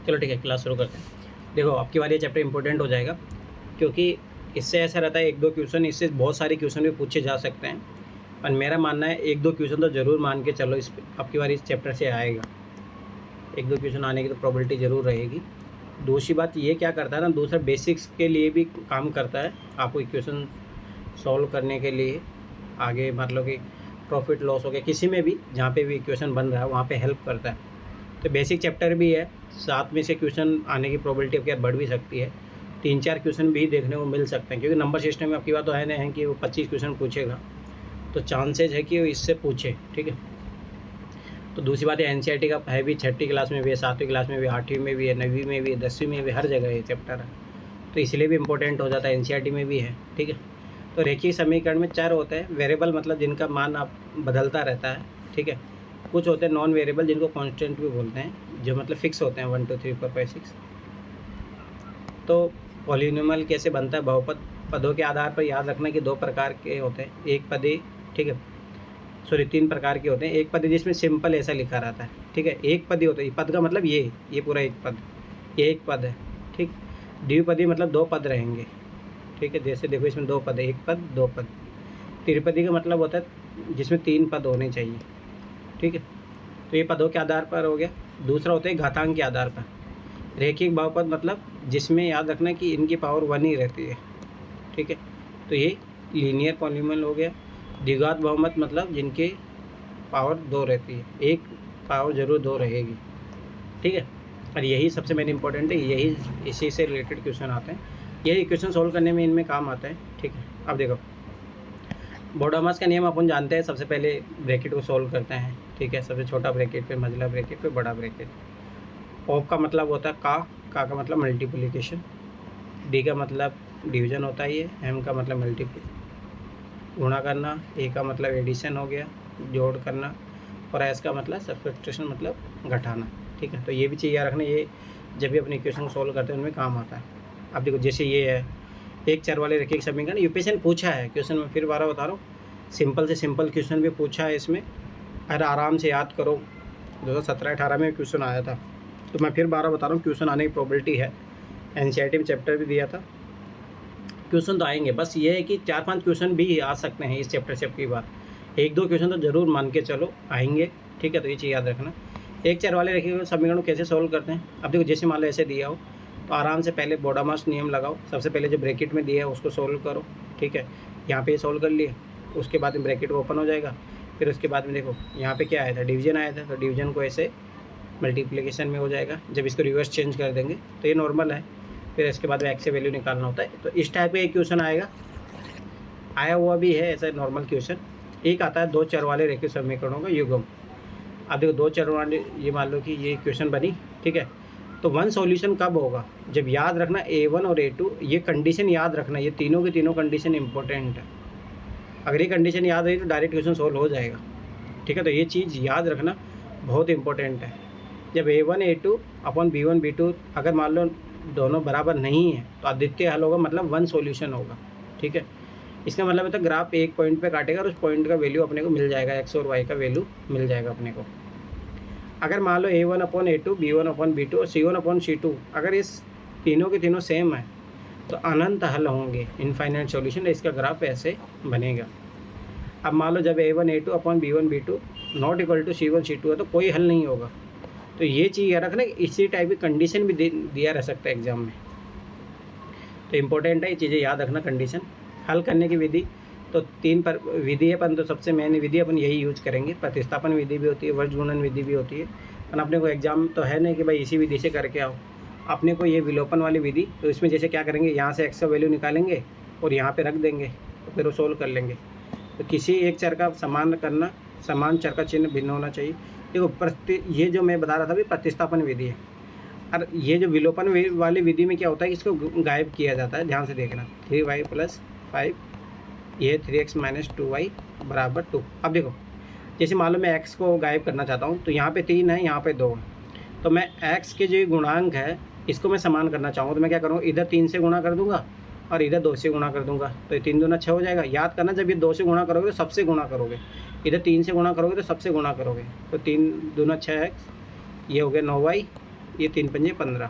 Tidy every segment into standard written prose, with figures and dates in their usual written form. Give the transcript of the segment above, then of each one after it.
चलो ठीक है, क्लास शुरू करते हैं। देखो आपकी बार ये चैप्टर इंपॉर्टेंट हो जाएगा, क्योंकि इससे ऐसा रहता है 1-2 क्वेश्चन, इससे बहुत सारे क्वेश्चन भी पूछे जा सकते हैं। पर मेरा मानना है 1-2 क्वेश्चन तो ज़रूर मान के चलो, इस आपकी बार इस चैप्टर से आएगा। 1-2 क्वेश्चन आने की तो प्रोबेबिलिटी ज़रूर रहेगी। दूसरी बात ये क्या करता है ना, दूसरा बेसिक्स के लिए भी काम करता है, आपको इक्वेशन सॉल्व करने के लिए आगे मतलब कि प्रॉफिट लॉस हो गया, किसी में भी जहाँ पे भी इक्वेशन बन रहा है वहाँ पे हेल्प करता है। तो बेसिक चैप्टर भी है, साथ में से क्वेश्चन आने की प्रोबेबिलिटी आपके बढ़ भी सकती है। 3-4 क्वेश्चन भी देखने को मिल सकते हैं, क्योंकि नंबर सिस्टम में आपकी बात तो है नहीं है कि वो 25 क्वेश्चन पूछेगा, तो चांसेज है कि वो इससे पूछे। ठीक है, तो दूसरी बात है एनसीईआरटी का है भी, 6ठी क्लास में भी है, 7वीं क्लास में भी, 8वीं में भी है, 9वीं में भी है, 10वीं में भी, हर जगह ये चैप्टर है, तो इसलिए भी इम्पोर्टेंट हो जाता है। एनसीईआरटी में भी है। ठीक है, तो रेखीय समीकरण में 4 होते हैं वेरिएबल, मतलब जिनका मान आप बदलता रहता है। ठीक है, कुछ होते हैं नॉन वेरिएबल जिनको कांस्टेंट भी बोलते हैं, जो मतलब फिक्स होते हैं 1 2 3 4 5 6। तो पॉलिनोमियल कैसे बनता है, बहुपद पदों के आधार पर याद रखना कि 2 प्रकार के होते हैं, एक पदी, ठीक है, सॉरी 3 प्रकार के होते हैं। एक पदी जिसमें सिंपल ऐसा लिखा रहता है, ठीक है, एक पदी होता है, पद का मतलब ये पूरा एक पद, ये एक पद है। ठीक, द्विपदी मतलब 2 पद रहेंगे। ठीक है, जैसे देखो इसमें 2 पद है, एक पद 2 पद। त्रिपदी का मतलब होता है जिसमें 3 पद होने चाहिए। ठीक है, तो ये पदों के आधार पर हो गया। दूसरा होता है घातांक के आधार पर। रैखिक बहुपद मतलब जिसमें याद रखना कि इनकी पावर 1 ही रहती है। ठीक है, तो ये लीनियर पॉलिनोमियल हो गया। द्विघात बहुपद मतलब जिनके पावर 2 रहती है, एक पावर जरूर 2 रहेगी। ठीक है, और यही सबसे मेन इंपॉर्टेंट है, यही इसी से रिलेटेड क्वेश्चन आते हैं, यही क्वेश्चन सोल्व करने में इनमें काम आता है। ठीक है, अब देखो बोडोमास का नियम अपन जानते हैं। सबसे पहले ब्रैकेट को सोल्व करते हैं। ठीक है, सबसे छोटा ब्रैकेट, फिर मझला ब्रैकेट, फिर बड़ा ब्रैकेट। ऑफ का मतलब होता है का मतलब मल्टीप्लिकेशन, डी का मतलब डिवीजन होता है, ये एम का मतलब मल्टीप्ली गुणा करना, ए का मतलब एडिशन हो गया, जोड़ करना, और एस का मतलब सब्सट्रैक्शन मतलब घटाना। ठीक है, तो ये भी चीज़ याद रखना, ये जब भी अपने इक्वेशन को सोल्व करते हैं उनमें काम आता है। अब देखो जैसे ये है एक चर वाले रैखिक समीकरण, यूपीएससी ने पूछा है क्वेश्चन में, फिर 12 बता रहा हूँ, सिंपल से सिंपल क्वेश्चन भी पूछा है इसमें। अरे आराम से याद करो, 2017-18 में क्वेश्चन आया था, तो मैं फिर 12 बता रहा हूँ, क्वेश्चन आने की प्रोबेबिलिटी है। एनसीईआरटी में चैप्टर भी दिया था, क्वेश्चन तो आएंगे, बस ये है कि 4-5 क्वेश्चन भी आ सकते हैं इस चैप्टर से। आपकी बात 1-2 क्वेश्चन तो जरूर मान के चलो आएंगे। ठीक है, तो ये चीज़ याद रखना। एक चर वाले रैखिक समीकरण को कैसे सोल्व करते हैं, अब देखो जैसे मान लो ऐसे दिया हो, तो आराम से पहले बोडोमास नियम लगाओ। सबसे पहले जो ब्रैकेट में दिया है उसको सोल्व करो। ठीक है, यहाँ पे सोल्व कर लिए, उसके बाद में ब्रैकेट ओपन हो जाएगा। फिर उसके बाद में देखो यहाँ पे क्या आया था, डिवीजन आया था, तो डिवीजन को ऐसे मल्टीप्लिकेशन में हो जाएगा। जब इसको रिवर्स चेंज कर देंगे तो ये नॉर्मल है। फिर इसके बाद में एक्स से वैल्यू निकालना होता है, तो इस टाइप का एक क्वेश्चन आएगा, आया हुआ भी है ऐसा नॉर्मल क्वेश्चन। एक आता है 2 चर वाले रैखिक समीकरणों का युग्म। अब देखो 2 चर वाले, ये मान लो कि ये क्वेश्चन बनी। ठीक है, तो 1 सॉल्यूशन कब होगा, जब याद रखना A1 और A2, ये कंडीशन याद रखना, ये तीनों की तीनों कंडीशन इंपॉर्टेंट है। अगर ये कंडीशन याद रही तो डायरेक्ट क्वेश्चन सोल्व हो जाएगा। ठीक है, तो ये चीज़ याद रखना बहुत इंपॉर्टेंट है। जब A1 A2 अपन B1 B2 अगर मान लो दोनों बराबर नहीं है तो अद्वितीय हल होगा, मतलब 1 सॉल्यूशन होगा। ठीक है, इसका मतलब है तो ग्राफ एक पॉइंट पे काटेगा और उस पॉइंट का वैल्यू अपने को मिल जाएगा, एक्स और वाई का वैल्यू मिल जाएगा अपने को। अगर मान लो A1/A2 B1/B2 और C1/C2, अगर इस तीनों के तीनों सेम है तो अनंत हल होंगे, इनफाइनाइट सॉल्यूशन, इसका ग्राफ ऐसे बनेगा। अब मान लो जब A1A2/B1B2 not equal to C1C2 है तो कोई हल नहीं होगा। तो ये चीज़ याद रखना, इसी टाइप की कंडीशन भी दिया रह सकता है एग्जाम में, तो इम्पोर्टेंट है ये चीज़ें याद रखना। कंडीशन हल करने की विधि तो 3 पर विधि है, परंतु सबसे मेन विधि अपन यही यूज करेंगे। प्रतिस्थापन विधि भी होती है, वर्ग गुणन विधि भी होती है, पर अपने को एग्जाम तो है नहीं कि भाई इसी विधि से करके आओ। अपने को ये विलोपन वाली विधि, तो इसमें जैसे क्या करेंगे, यहाँ से एक्स का वैल्यू निकालेंगे और यहाँ पे रख देंगे, तो फिर वो सोल्व कर लेंगे। तो किसी एक चर का समान करना, समान चर का चिन्ह भिन्न होना चाहिए। देखो ये जो मैं बता रहा था भी प्रतिस्थापन विधि है, और ये जो विलोपन वाली विधि में क्या होता है कि इसको गायब किया जाता है। ध्यान से देखना, 3y + 5, ये 3x - 2y = 2। अब देखो जैसे मान लो मैं x को गायब करना चाहता हूँ, तो यहाँ पे 3 है, यहाँ पे 2 है, तो मैं x के जो गुणांक है इसको मैं समान करना चाहूँगा, तो मैं क्या करूँगा, इधर 3 से गुणा कर दूंगा और इधर 2 से गुणा कर दूंगा, तो 3 दूना 6 हो जाएगा। याद करना, जब ये 2 से गुणा करोगे तो सबसे गुणा करोगे, इधर 3 से गुणा करोगे तो सबसे गुणा करोगे, तो 3 दूना 6x, ये हो गया 9y ये 3 पंजे 15,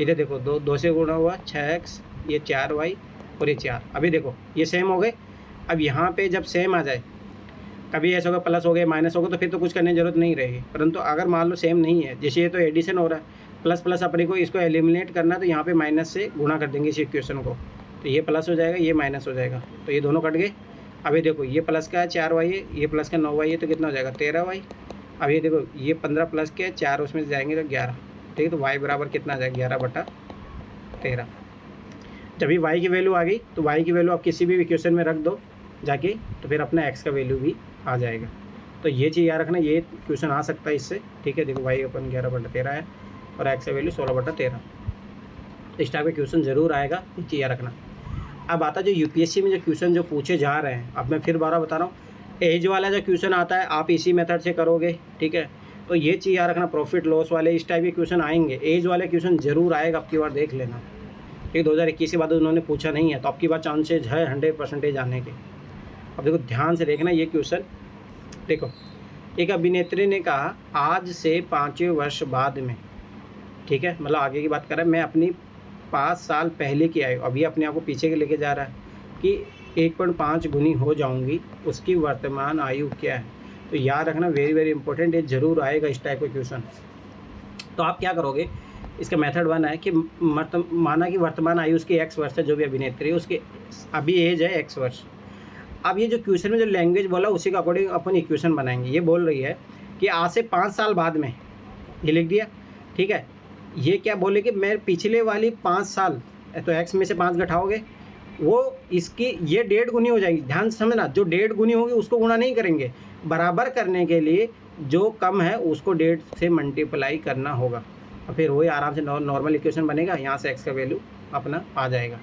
इधर देखो 2 से गुणा हुआ 6x, ये 4y और ये 4। अभी देखो ये सेम हो गए। अब यहाँ पे जब सेम आ जाए, कभी ऐसा होगा प्लस हो गया माइनस होगा तो फिर तो कुछ करने की जरूरत नहीं रहेगी। परंतु अगर मान लो सेम नहीं है, जैसे ये तो एडिशन हो रहा है, प्लस प्लस अपने को इसको एलिमिनेट करना, तो यहाँ पे माइनस से गुणा कर देंगे इस इक्वेशन को, तो ये प्लस हो जाएगा, ये माइनस हो जाएगा, तो ये दोनों कट गए। अभी देखो ये प्लस का है 4y है, ये प्लस का 9y है, तो कितना हो जाएगा 13y। अब ये देखो ये 15 प्लस के 4 उसमें से जाएंगे तो 11, ठीक है। तो y बराबर कितना आ जाएगा 11/13। जब भी y की वैल्यू आ गई तो y की वैल्यू आप किसी भी इक्वेशन में रख दो जाके, तो फिर अपना x का वैल्यू भी आ जाएगा। तो ये चीज़ याद रखना, ये क्वेश्चन आ सकता है इससे, ठीक है। देखो y अपन 11/13 है और x का वैल्यू 16/13, तो इस टाइप का क्वेश्चन जरूर आएगा, ये चीज़ याद रखना। अब आता जो यूपीएससी में जो क्वेश्चन जो पूछे जा रहे हैं, अब मैं फिर बार बता रहा हूँ, एज वाला जो क्वेश्चन आता है आप इसी मेथड से करोगे, ठीक है। तो ये चीज़ याद रखना, प्रॉफिट लॉस वाले इस टाइप के क्वेश्चन आएंगे, एज वाले क्वेश्चन जरूर आएगा, आपकी बार देख लेना, ठीक है। 2021 के बाद उन्होंने पूछा नहीं है, तो आपकी बार चांसेज है 100% आने के। अब देखो ध्यान से देखना ये क्वेश्चन। देखो एक अभिनेत्री ने कहा आज से 5वें वर्ष बाद में, ठीक है, मतलब आगे की बात कर रहा है, मैं अपनी 5 साल पहले की आयु, अभी अपने आप को पीछे के लेके जा रहा है कि 1.5 गुनी हो जाऊंगी, उसकी वर्तमान आयु क्या है। तो याद रखना, वेरी वेरी इंपॉर्टेंट, ये जरूर आएगा इस टाइप का क्वेश्चन। तो आप क्या करोगे, इसका मेथड 1 है कि माना कि वर्तमान आयु उसकी x वर्ष है, जो भी अभिनेत्री है उसकी अभी एज है x वर्ष। अब ये जो क्वेश्चन में जो लैंग्वेज बोला उसी के अकॉर्डिंग अपन इक्वेशन बनाएंगे। ये बोल रही है कि आज से 5 साल बाद में, ये लिख दिया, ठीक है। ये क्या बोले कि मैं पिछले वाली 5 साल, तो x में से 5 घटाओगे, वो इसकी ये 1.5 गुनी हो जाएगी। ध्यान से समझना, जो 1.5 गुनी होगी उसको गुणा नहीं करेंगे, बराबर करने के लिए जो कम है उसको 1.5 से मल्टीप्लाई करना होगा, और फिर वही आराम से नॉर्मल इक्वेशन बनेगा, यहाँ से x का वैल्यू अपना आ जाएगा,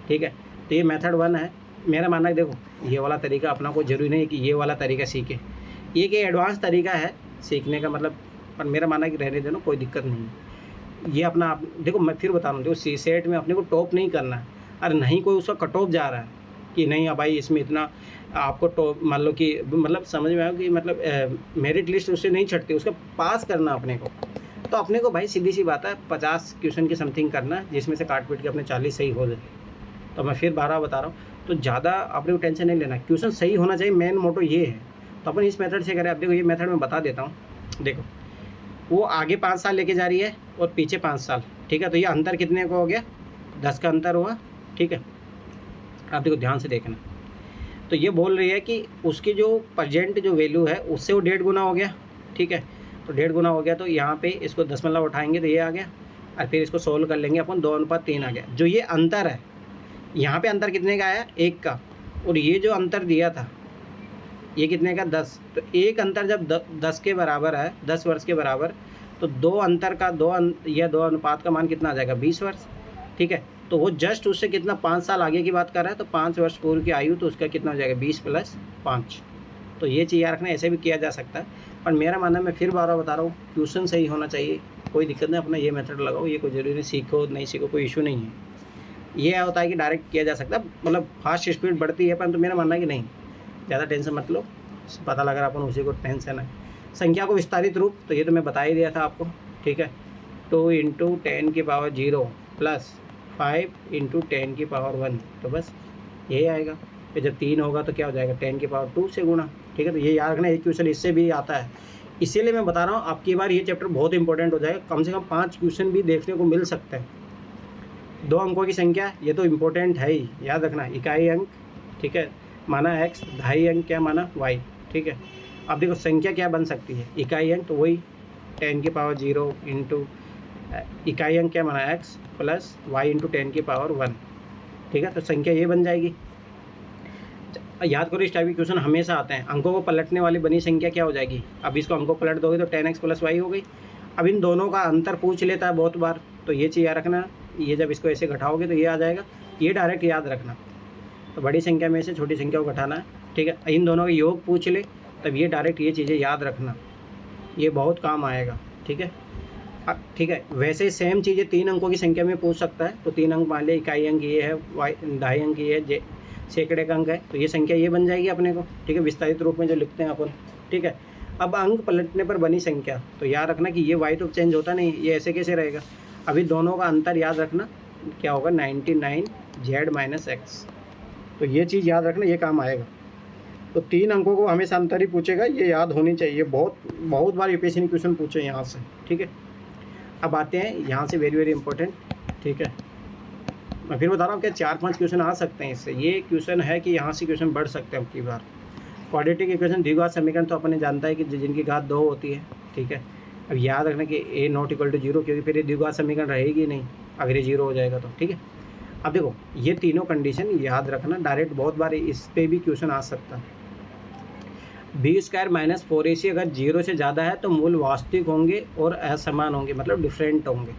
ठीक है। तो ये मेथड 1 है। मेरा मानना है, देखो ये वाला तरीका अपना को जरूरी नहीं है कि ये वाला तरीका सीखे, ये कि एडवांस तरीका है सीखने का, मतलब, पर मेरा मानना है कि रहने देना, कोई दिक्कत नहीं है। ये अपना आप देखो, मैं फिर बता रहा हूँ, देखो CSET में अपने को टॉप नहीं करना है, और नहीं कोई उसका कट ऑफ जा रहा है कि नहीं भाई इसमें इतना आपको टॉप, मान लो कि मतलब समझ में आया कि मतलब मेरिट लिस्ट उससे नहीं छटती, उसका पास करना अपने को। तो अपने को भाई सीधी सी बात है 50 क्वेश्चन की समथिंग करना, जिसमें से काट पीट के अपने 40 सही हो जाए। तो मैं फिर 12 बता रहा हूँ, तो ज़्यादा अपने को टेंशन नहीं लेना, क्वेश्चन सही होना चाहिए, मेन मोटो ये है। तो अपन इस मेथड से करें। अब देखो ये मेथड मैं बता देता हूँ। देखो वो आगे 5 साल लेके जा रही है और पीछे 5 साल, ठीक है। तो ये अंतर कितने का हो गया, 10 का अंतर हुआ, ठीक है। आप देखो ध्यान से देखना, तो ये बोल रही है कि उसकी जो प्रेजेंट जो वैल्यू है उससे वो 1.5 गुना हो गया, ठीक है। तो 1.5 गुना हो गया, तो यहाँ पे इसको दशमलव उठाएंगे तो ये आ गया, और फिर इसको सोल्व कर लेंगे अपन, 2:3 आ गया। जो ये अंतर है, यहाँ पे अंतर कितने का आया, 1 का, और ये जो अंतर दिया था ये कितने का, 10। तो एक अंतर जब 10 के बराबर है, 10 वर्ष के बराबर, तो दो अंतर का दो अनुपात का मान कितना आ जाएगा, 20 वर्ष, ठीक है। तो वो जस्ट उससे कितना 5 साल आगे की बात कर रहा है, तो 5 वर्ष पूर्व की आयु, तो उसका कितना हो जाएगा 20 + 5। तो ये चीज़ याद रखना, ऐसे भी किया जा सकता है, पर मेरा मानना है, मैं फिर बार बता रहा हूँ, क्वेश्चन सही होना चाहिए, कोई दिक्कत नहीं, अपना ये मेथड लगाओ, ये कोई जरूरी नहीं, सीखो नहीं सीखो कोई इशू नहीं है। ये होता है कि डायरेक्ट किया जा सकता है, मतलब फास्ट स्पीड बढ़ती है, परंतु मेरा मानना है कि नहीं, ज़्यादा टेंशन मत लो, पता लग रहा अपन उसी को टेंशन है। संख्या को विस्तारित रूप, तो ये तो मैं बता ही दिया था आपको, ठीक है। 2 × 10⁻0 + 5 × 10⁻1, तो बस यही आएगा। फिर जब 3 होगा तो क्या हो जाएगा, 10⁻2 से गुणा, ठीक है। तो ये याद रखना, एक क्वेश्चन इससे भी आता है, इसीलिए मैं बता रहा हूँ आपकी बार ये चैप्टर बहुत इंपॉर्टेंट हो जाएगा, कम से कम 5 क्वेश्चन भी देखने को मिल सकता है। 2 अंकों की संख्या, ये तो इम्पोर्टेंट है ही, याद रखना, इकाई अंक, ठीक है, माना x, ढाई अंक क्या माना y, ठीक है। अब देखो संख्या क्या बन सकती है, इकाई अंक, तो वही 10⁻0 × इकाई अंक क्या माना x + y × 10⁻1, ठीक है। तो संख्या ये बन जाएगी। याद करो इस टाइप के क्वेश्चन हमेशा आते हैं, अंकों को पलटने वाली बनी संख्या क्या हो जाएगी, अब इसको अंकों पलट दोगे तो 10x + y हो गई। अब इन दोनों का अंतर पूछ लेता है बहुत बार, तो ये चीज़ याद रखना, ये जब इसको ऐसे घटाओगे तो ये आ जाएगा, ये डायरेक्ट याद रखना। तो बड़ी संख्या में से छोटी संख्या को घटाना है, ठीक है। इन दोनों का योग पूछ ले, तब ये डायरेक्ट ये चीज़ें याद रखना, ये बहुत काम आएगा, ठीक है। ठीक है, वैसे सेम चीज़ें 3 अंकों की संख्या में पूछ सकता है, तो 3 अंक मान लिया, इकाई अंक ये है, ढाई अंक ये है, सैकड़े का अंक है, तो ये संख्या ये बन जाएगी अपने को, ठीक है, विस्तारित रूप में जो लिखते हैं अपन, ठीक है। अब अंक पलटने पर बनी संख्या, तो याद रखना कि ये वाई तो चेंज होता नहीं, ये ऐसे कैसे रहेगा। अभी दोनों का अंतर याद रखना क्या होगा, 99z माइनस एक्स। तो ये चीज़ याद रखना, ये काम आएगा। तो 3 अंकों को हमेशा अंतर ही पूछेगा, ये याद होनी चाहिए। बहुत बार यूपीएससी ने क्वेश्चन पूछे यहाँ से, ठीक है। अब आते हैं यहाँ से, वेरी वेरी इंपॉर्टेंट, ठीक है। मैं फिर बता रहा हूँ कि 4-5 क्वेश्चन आ सकते हैं इससे। ये क्वेश्चन है कि यहाँ से क्वेश्चन बढ़ सकते हैं अब की बार। क्वाड्रेटिक इक्वेशन द्विघात समीकरण तो अपने जानता है कि जिनकी घात 2 होती है, ठीक है। अब याद रखना कि a नॉट इक्वल टू 0, क्योंकि फिर ये द्विघात समीकरण रहेगी नहीं अगर ये 0 हो जाएगा तो, ठीक है। अब देखो ये तीनों कंडीशन याद रखना, डायरेक्ट बहुत बार इस पे भी क्वेश्चन आ सकता है। बी स्क्वायर माइनस 4ac अगर 0 से ज़्यादा है तो मूल वास्तविक होंगे और असमान होंगे, मतलब डिफरेंट होंगे।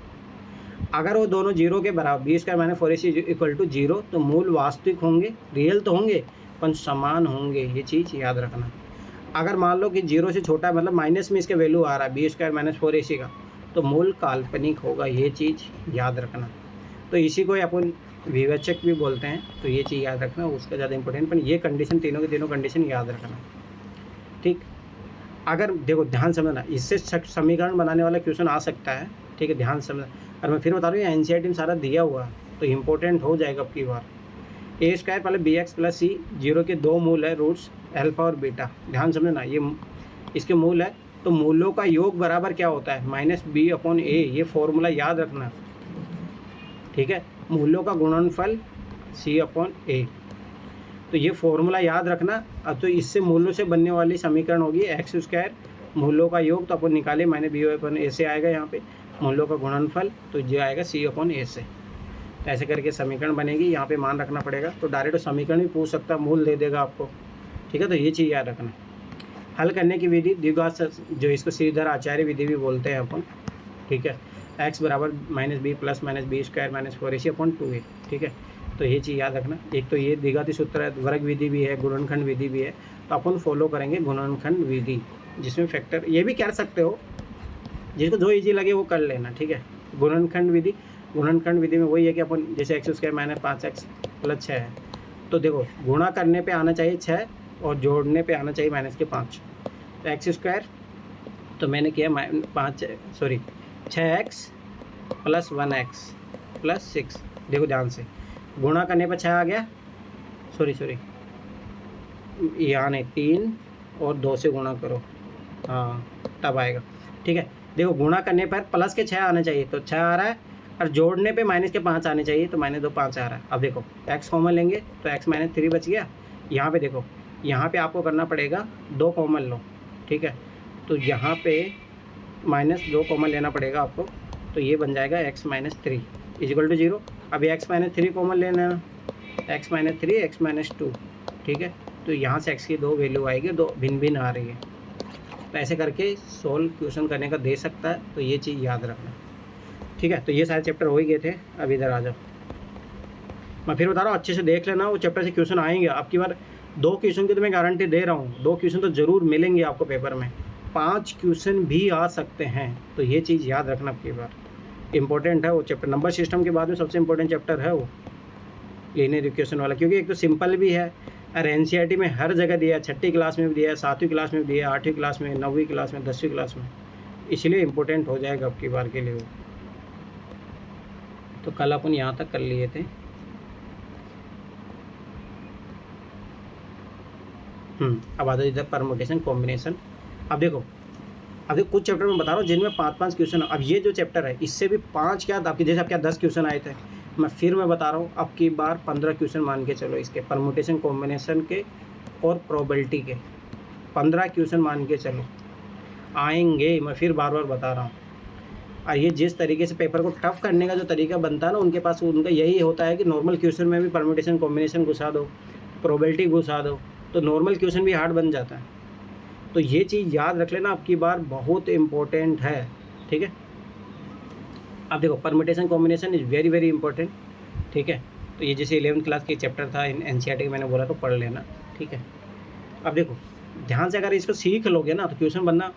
अगर वो दोनों 0 के बराबर, B square minus 4ac equal to 0, तो मूल वास्तविक होंगे, रियल तो होंगे पर समान होंगे, ये चीज़ याद रखना। अगर मान लो कि 0 से छोटा है, मतलब माइनस में इसका वैल्यू आ रहा है बी स्क्वायर माइनस 4ac का, तो मूल काल्पनिक होगा, ये चीज़ याद रखना। तो इसी को अपन विवेचक भी बोलते हैं, तो ये चीज़ याद रखना, उसका ज़्यादा इंपॉर्टेंट, पर ये कंडीशन तीनों के तीनों कंडीशन याद रखना, ठीक। अगर देखो ध्यान समझना, इससे समीकरण बनाने वाला क्वेश्चन आ सकता है, ठीक है, ध्यान समझना। और मैं फिर बता रहा हूँ एनसीईआरटी में सारा दिया हुआ है, तो इम्पोर्टेंट हो जाएगा अब की बार। ए स्क्वायर पहले बी एक्स प्लस सी, 0 के 2 मूल है, रूट्स अल्फा और बीटा, ध्यान समझना, ये इसके मूल है। तो मूलों का योग बराबर क्या होता है, माइनस बी अपॉन ए, ये फॉर्मूला याद रखना, ठीक है। मूलों का गुणनफल सी अपॉन ए, तो ये फॉर्मूला याद रखना। अब तो इससे मूलों से बनने वाली समीकरण होगी एक्स स्क्वायर, मूलों का योग तो अपन निकाले माइनस बी अपॉन ए से आएगा, यहाँ पे मूलों का गुणनफल तो ये आएगा सी अपॉन ए से। तो ऐसे करके समीकरण बनेगी, यहाँ पे मान रखना पड़ेगा। तो डायरेक्ट समीकरण भी पूछ सकता, मूल दे देगा आपको, ठीक है। तो ये चीज़ याद रखना। हल करने की विधि द्विघात, जो इसको श्रीधर आचार्य विधि भी बोलते हैं अपन, ठीक है। एक्स बराबर minus B plus minus B square minus 4ac upon 2a, ठीक है। तो ये चीज़ याद रखना। एक तो ये द्विघाती सूत्र है, वर्ग विधि भी है, गुणनखंड विधि भी है, तो अपन फॉलो करेंगे गुणनखंड विधि, जिसमें फैक्टर ये भी कर सकते हो, जिसको जो इजी लगे वो कर लेना, ठीक है। गुणनखंड विधि, गुणनखंड विधि में वही है कि अपन जैसे x square minus 5x plus 6 है, तो देखो गुणा करने पे आना चाहिए 6 और जोड़ने पे आना चाहिए माइनस के 5। तो एक्स स्क्वायर तो मैंने किया 6x प्लस 1x प्लस 6, देखो ध्यान से, गुणा करने पर 6 आ गया, सॉरी यहाँ नहीं, 3 और 2 से गुणा करो, हाँ तब आएगा, ठीक है। देखो गुणा करने पर प्लस के 6 आने चाहिए, तो 6 आ रहा है, और जोड़ने पे माइनस के 5 आने चाहिए, तो माइनस 2 5 आ रहा है। अब देखो x कॉमन लेंगे तो x माइनस 3 बच गया। यहाँ पे देखो, यहाँ पे आपको करना पड़ेगा 2 कॉमन लो, ठीक है। तो यहाँ पे माइनस 2 कॉमन लेना पड़ेगा आपको, तो ये बन जाएगा x माइनस 3 इजिकल टू 0। अभी x माइनस 3 कॉमन ले लेना, x माइनस 3 x माइनस 2, ठीक है। तो यहाँ से x की 2 वैल्यू आएगी, 2 भिन्न भिन्न आ रही है। तो ऐसे करके सोल्व क्वेश्चन करने का दे सकता है, तो ये चीज़ याद रखना, ठीक है। तो ये सारे चैप्टर हो ही गए थे, अब इधर आ जाओ। मैं फिर बता रहा हूँ, अच्छे से देख लेना, वो चैप्टर से क्वेश्चन आएंगे आपकी बार। 2 क्वेश्चन की तो मैं गारंटी दे रहा हूँ, 2 क्वेश्चन तो ज़रूर मिलेंगे आपको पेपर में, 5 क्वेश्चन भी आ सकते हैं, तो ये चीज़ याद रखना आपकी बार, इंपॉर्टेंट है वो चैप्टर। नंबर सिस्टम के बाद में सबसे इंपॉर्टेंट चैप्टर है वो लीनियर इक्वेशन वाला, क्योंकि एक तो सिंपल भी है और एनसीईआरटी में हर जगह दिया है, 6ठी क्लास में भी दिया है, 7वीं क्लास में भी दिया है, 8वीं क्लास में, 9वीं क्लास में, 10वीं क्लास में, इसलिए इम्पोर्टेंट हो जाएगा आपकी बार के लिए वो। तो कल अपन यहाँ तक कर लिए थे। अब आ जाओ इधर परमुटेशन कॉम्बिनेशन। अब देखो कुछ चैप्टर में बता रहा हूँ जिनमें 5-5 क्वेश्चन। अब ये जो चैप्टर है इससे भी 5 क्या आपके जैसे आपके 10 क्वेश्चन आए थे, मैं बता रहा हूँ अब की बार 15 क्वेश्चन मान के चलो, इसके परमुटेशन कॉम्बिनेशन के और प्रोबेबिलिटी के 15 क्वेश्चन मान के चलो आएंगे। मैं फिर बार बार बता रहा हूँ। और ये जिस तरीके से पेपर को टफ करने का जो तरीका बनता है ना, उनके पास उनका यही होता है कि नॉर्मल क्वेश्चन में भी परम्यूटेशन कॉम्बिनेशन घुसा दो, प्रोबेबिलिटी घुसा दो, तो नॉर्मल क्वेश्चन भी हार्ड बन जाता है। तो ये चीज़ याद रख लेना, आपकी बार बहुत इम्पोर्टेंट है, ठीक है। अब देखो permutation combination is very very important, ठीक है। तो ये जैसे 11th क्लास के चैप्टर था एनसीईआरटी का, मैंने बोला तो पढ़ लेना, ठीक है। अब देखो ध्यान से अगर इसको सीख लोगे ना तो क्वेश्चन बनना,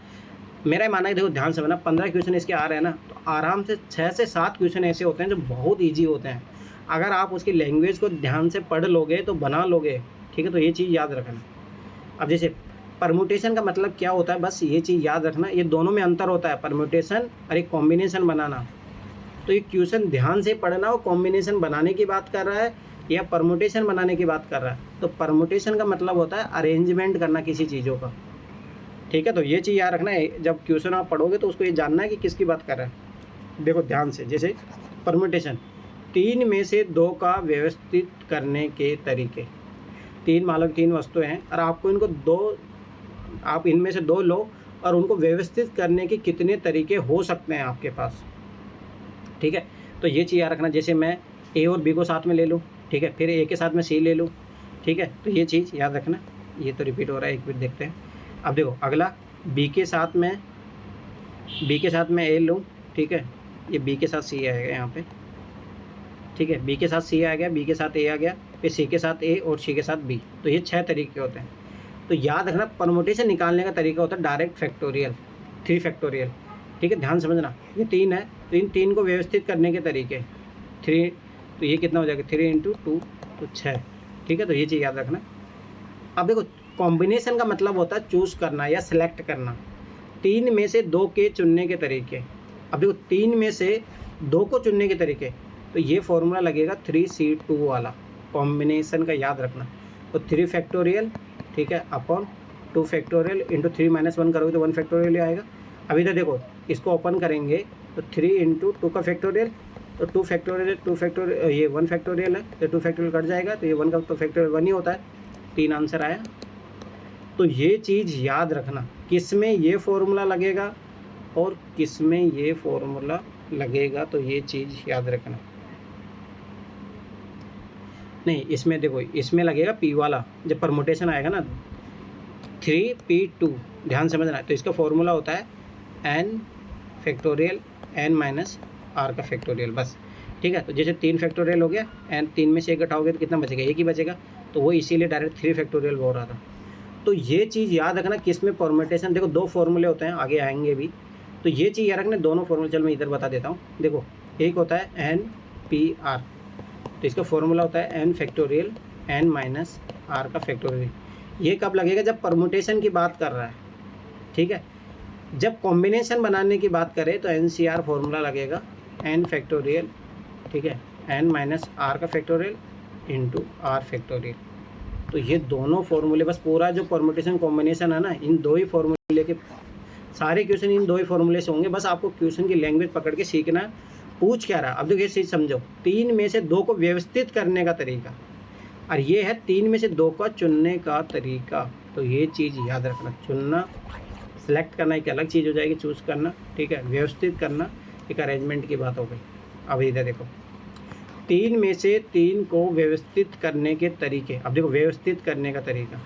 मेरा ही मानना है, देखो ध्यान से बना, 15 क्वेश्चन इसके आ रहे हैं ना, तो आराम से 6 से 7 क्वेश्चन ऐसे होते हैं जो बहुत ईजी होते हैं। अगर आप उसकी लैंग्वेज को ध्यान से पढ़ लोगे तो बना लोगे, ठीक है। तो ये चीज़ याद रखना। अब जैसे परमुटेशन का मतलब क्या होता है, बस ये चीज़ याद रखना, ये दोनों में अंतर होता है, परमुटेशन और एक कॉम्बिनेशन बनाना। तो ये क्वेश्चन ध्यान से पढ़ना, वो कॉम्बिनेशन बनाने की बात कर रहा है या परमुटेशन बनाने की बात कर रहा है। तो परमुटेशन का मतलब होता है अरेंजमेंट करना किसी चीज़ों का, ठीक है। तो ये चीज़ याद रखना है, जब क्वेश्चन आप पढ़ोगे तो उसको ये जानना है कि किसकी बात कर रहा है। देखो ध्यान से, जैसे परमुटेशन, 3 में से 2 का व्यवस्थित करने के तरीके। 3 मान लो 3 वस्तुएं हैं और आपको इनको 2, आप इनमें से 2 लो और उनको व्यवस्थित करने के कितने तरीके हो सकते हैं आपके पास, ठीक है। तो ये चीज़ याद रखना, जैसे मैं ए और बी को साथ में ले लूँ, ठीक है, फिर ए के साथ में सी ले लूँ, ठीक है। तो ये चीज़ याद रखना, ये तो रिपीट हो रहा है, एक मिनट देखते हैं। अब देखो अगला, बी के साथ में ए लूँ, ठीक है, ये बी के साथ सी आएगा यहाँ पे, ठीक है, बी के साथ सी आ गया, बी के साथ ए आ गया, फिर सी के साथ ए और सी के साथ बी। तो ये 6 तरीके होते हैं। तो याद रखना, परमुटेशन निकालने का तरीका होता है डायरेक्ट फैक्टोरियल, 3 फैक्टोरियल, ठीक है। ध्यान समझना, ये 3 है तो इन 3 को व्यवस्थित करने के तरीके 3, तो ये कितना हो जाएगा 3 × 2 तो 6, ठीक है। तो ये चीज़ याद रखना। अब देखो कॉम्बिनेशन का मतलब होता है चूज़ करना या सिलेक्ट करना, 3 में से 2 के चुनने के तरीके। अब देखो 3 में से 2 को चुनने के तरीके, तो ये फॉर्मूला लगेगा 3C2 वाला, कॉम्बिनेशन का याद रखना। तो 3 फैक्टोरियल, ठीक है, अपॉन 2 फैक्टोरियल इंटू 3 - 1 करोगे तो 1 फैक्टोरियल ही आएगा। अभी तो देखो इसको ओपन करेंगे तो 3 × 2 का फैक्टोरियल, तो 2 फैक्टोरियल, ये 1 फैक्टोरियल है, तो 2 फैक्टोरियल कट जाएगा, तो ये 1 का तो फैक्टोरियल 1 ही होता है। 3 आंसर आया। तो ये चीज़ याद रखना, किस में ये फॉर्मूला लगेगा और किस में ये फॉर्मूला लगेगा, तो ये चीज़ याद रखना। नहीं, इसमें देखो, इसमें लगेगा P वाला, जब परमुटेशन आएगा ना 3P2, ध्यान समझना। तो इसका फॉर्मूला होता है n फैक्टोरियल n - r का फैक्टोरियल, बस, ठीक है। तो जैसे 3 फैक्टोरियल हो गया, n 3 में से 1 घटाओगे तो कितना बचेगा, 1 ही बचेगा, तो वो इसीलिए डायरेक्ट 3 फैक्टोरियल बोल रहा था। तो ये चीज़ याद रखना, किस में परमुटेशन, देखो 2 फॉर्मूले होते हैं, आगे आएंगे भी। तो ये चीज़ याद रखना, दोनों फॉर्मूले, चल मैं इधर बता देता हूँ। देखो एक होता है NPR, तो इसका फॉर्मूला होता है n फैक्टोरियल n - r का फैक्टोरियल। ये कब लगेगा, जब परमुटेशन की बात कर रहा है, ठीक है। जब कॉम्बिनेशन बनाने की बात करें तो NCR फॉर्मूला लगेगा n फैक्टोरियल, ठीक है, n - r का फैक्टोरियल इंटू r फैक्टोरियल। तो ये दोनों फॉर्मूले, बस पूरा जो परमुटेशन कॉम्बिनेशन है ना, इन 2 ही फॉर्मूले के सारे क्वेश्चन इन 2 ही फॉर्मूले से होंगे। बस आपको क्वेश्चन की लैंग्वेज पकड़ के सीखना है, पूछ क्या रहा है। अब देखो ये चीज़ समझो, 3 में से 2 को व्यवस्थित करने का तरीका, और ये है 3 में से 2 का चुनने का तरीका। तो ये चीज़ याद रखना, चुनना, सेलेक्ट करना एक अलग चीज़ हो जाएगी, चूज़ करना, ठीक है, व्यवस्थित करना एक अरेंजमेंट की बात हो गई। अब इधर देखो, 3 में से 3 को व्यवस्थित करने के तरीके। अब देखो व्यवस्थित करने का तरीका,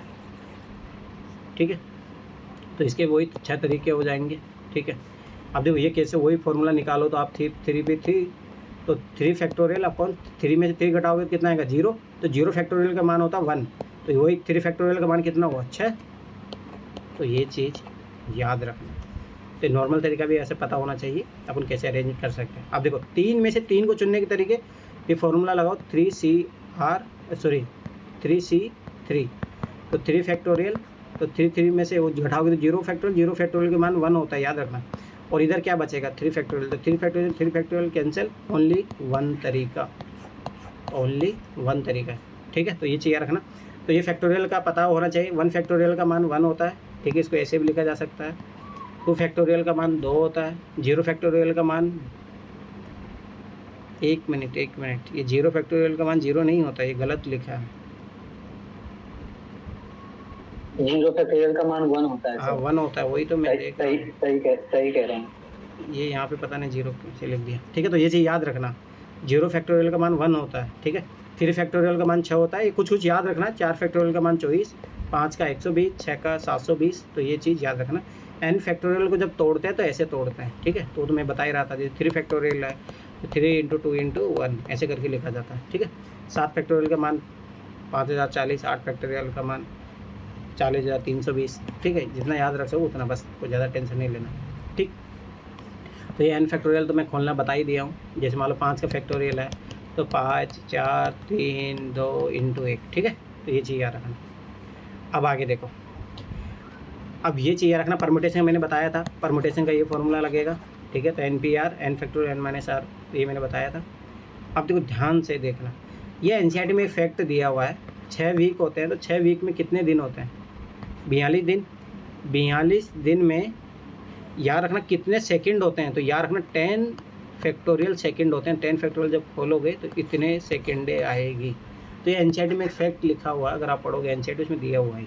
ठीक है, तो इसके वही 6 तरीके हो जाएंगे, ठीक है। अब देखो ये कैसे, वही फॉर्मूला निकालो, तो आप 3 तो 3 फैक्टोरियल अपॉन 3 में से 3 घटाओगे कितना आएगा 0, तो 0 फैक्टोरियल का मान होता है 1, तो वही 3 फैक्टोरियल का मान कितना हुआ 6। तो ये चीज़ याद रखना। तो नॉर्मल तरीका भी ऐसे पता होना चाहिए, अपन कैसे अरेंज कर सकते हैं। अब देखो 3 में से 3 को चुनने के तरीके, ये फॉर्मूला लगाओ 3C3, तो 3 फैक्टोरियल, तो 3 में से वो घटाओगे तो 0 फैक्टोरियल के मान 1 होता है, याद रखना। और इधर क्या बचेगा 3 फैक्टोरियल, तो 3 फैक्टोरियल कैंसिल, ओनली 1 तरीका, ठीक है। तो ये चीज़ याद रखना। तो ये फैक्टोरियल का पता होना चाहिए, 1 फैक्टोरियल का मान 1 होता है, ठीक है, इसको ऐसे भी लिखा जा सकता है। 2 फैक्टोरियल का मान 2 होता है, 0 फैक्टोरियल का मान, एक मिनट, ये 0 फैक्टोरियल का मान 0 नहीं होता, ये गलत लिखा है। 0 फैक्टोरियल का मान 1 होता है। हाँ 1 होता है, वही तो मैं देख रहा हूँ। सही कह रहे हैं। ये यहाँ पे पता नहीं 0 से लिख दिया, ठीक है। तो ये चीज़ याद रखना, 0 फैक्टोरियल का मान 1 होता है, ठीक है। 3 फैक्टोरियल का मान 6 होता है, ये कुछ याद रखना। 4 फैक्टोरियल का मान 24, 5 का 120, 6 का 720, तो ये चीज़ याद रखना। n फैक्टोरियल को जब तोड़ते हैं तो ऐसे तोड़ते हैं, ठीक है। तो मैं बता ही रहा था, जैसे 3 फैक्टोरियल है तो 3 × 2 × 1 ऐसे करके लिखा जाता है, ठीक है। 7 फैक्टोरियल का मान 5040, 8 फैक्टोरियल का मान 40,320, ठीक है। जितना याद रख सको उतना, बस कोई ज़्यादा टेंशन नहीं लेना, ठीक। तो ये n फैक्टोरियल तो मैं खोलना बता ही दिया हूँ। जैसे मान लो 5 का फैक्टोरियल है तो 5 4 3 2 × 1, ठीक है। तो ये चीज़ याद रखना। अब आगे देखो, अब ये चीज़ रखना, परमुटेशन मैंने बताया था, परमुटेशन का ये फॉर्मूला लगेगा, ठीक है। तो NPR n factorial n minus R, ये मैंने बताया था। अब देखो ध्यान से देखना, ये NCERT में फैक्ट दिया हुआ है 6 वीक होते हैं, तो 6 वीक में कितने दिन होते हैं? 42 दिन। 42 दिन में याद रखना कितने सेकंड होते हैं, तो याद रखना 10 फैक्टोरियल सेकंड होते हैं। 10 फैक्टोरियल जब खोलोगे तो इतने सेकंडे आएगी। तो ये NCERT में एक फैक्ट लिखा हुआ है, अगर आप पढ़ोगे NCERT उसमें दिया हुआ है।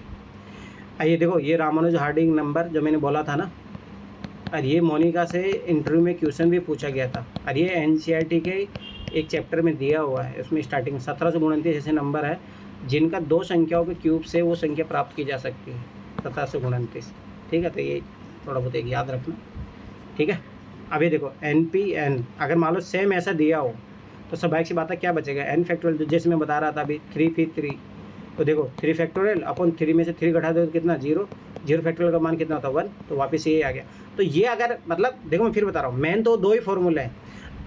आइए देखो, ये रामानुज हार्डिंग नंबर जो मैंने बोला था ना, और ये मोनिका से इंटरव्यू में क्वेश्चन भी पूछा गया था, और ये NCERT के एक चैप्टर में दिया हुआ है। उसमें स्टार्टिंग 1729 ऐसे नंबर है जिनका 2 संख्याओं के क्यूब से वो संख्या प्राप्त की जा सकती है, 1729, ठीक है। तो ये थोड़ा बहुत एक याद रखना, ठीक है। अभी देखो NPN अगर मान लो सेम ऐसा दिया हो तो स्वाभाविक सी बात है क्या बचेगा, n फैक्टोरियल, जैसे मैं बता रहा था अभी 3 फिर 3, तो देखो 3 फैक्टोरियल अपन 3 में से 3 घटा दो तो कितना 0, 0 फैक्टोरियल का मान कितना होता है 1, तो वापस ये आ गया। तो ये अगर मतलब देखो मैं फिर बता रहा हूँ, मेन तो 2 ही फॉर्मूले हैं।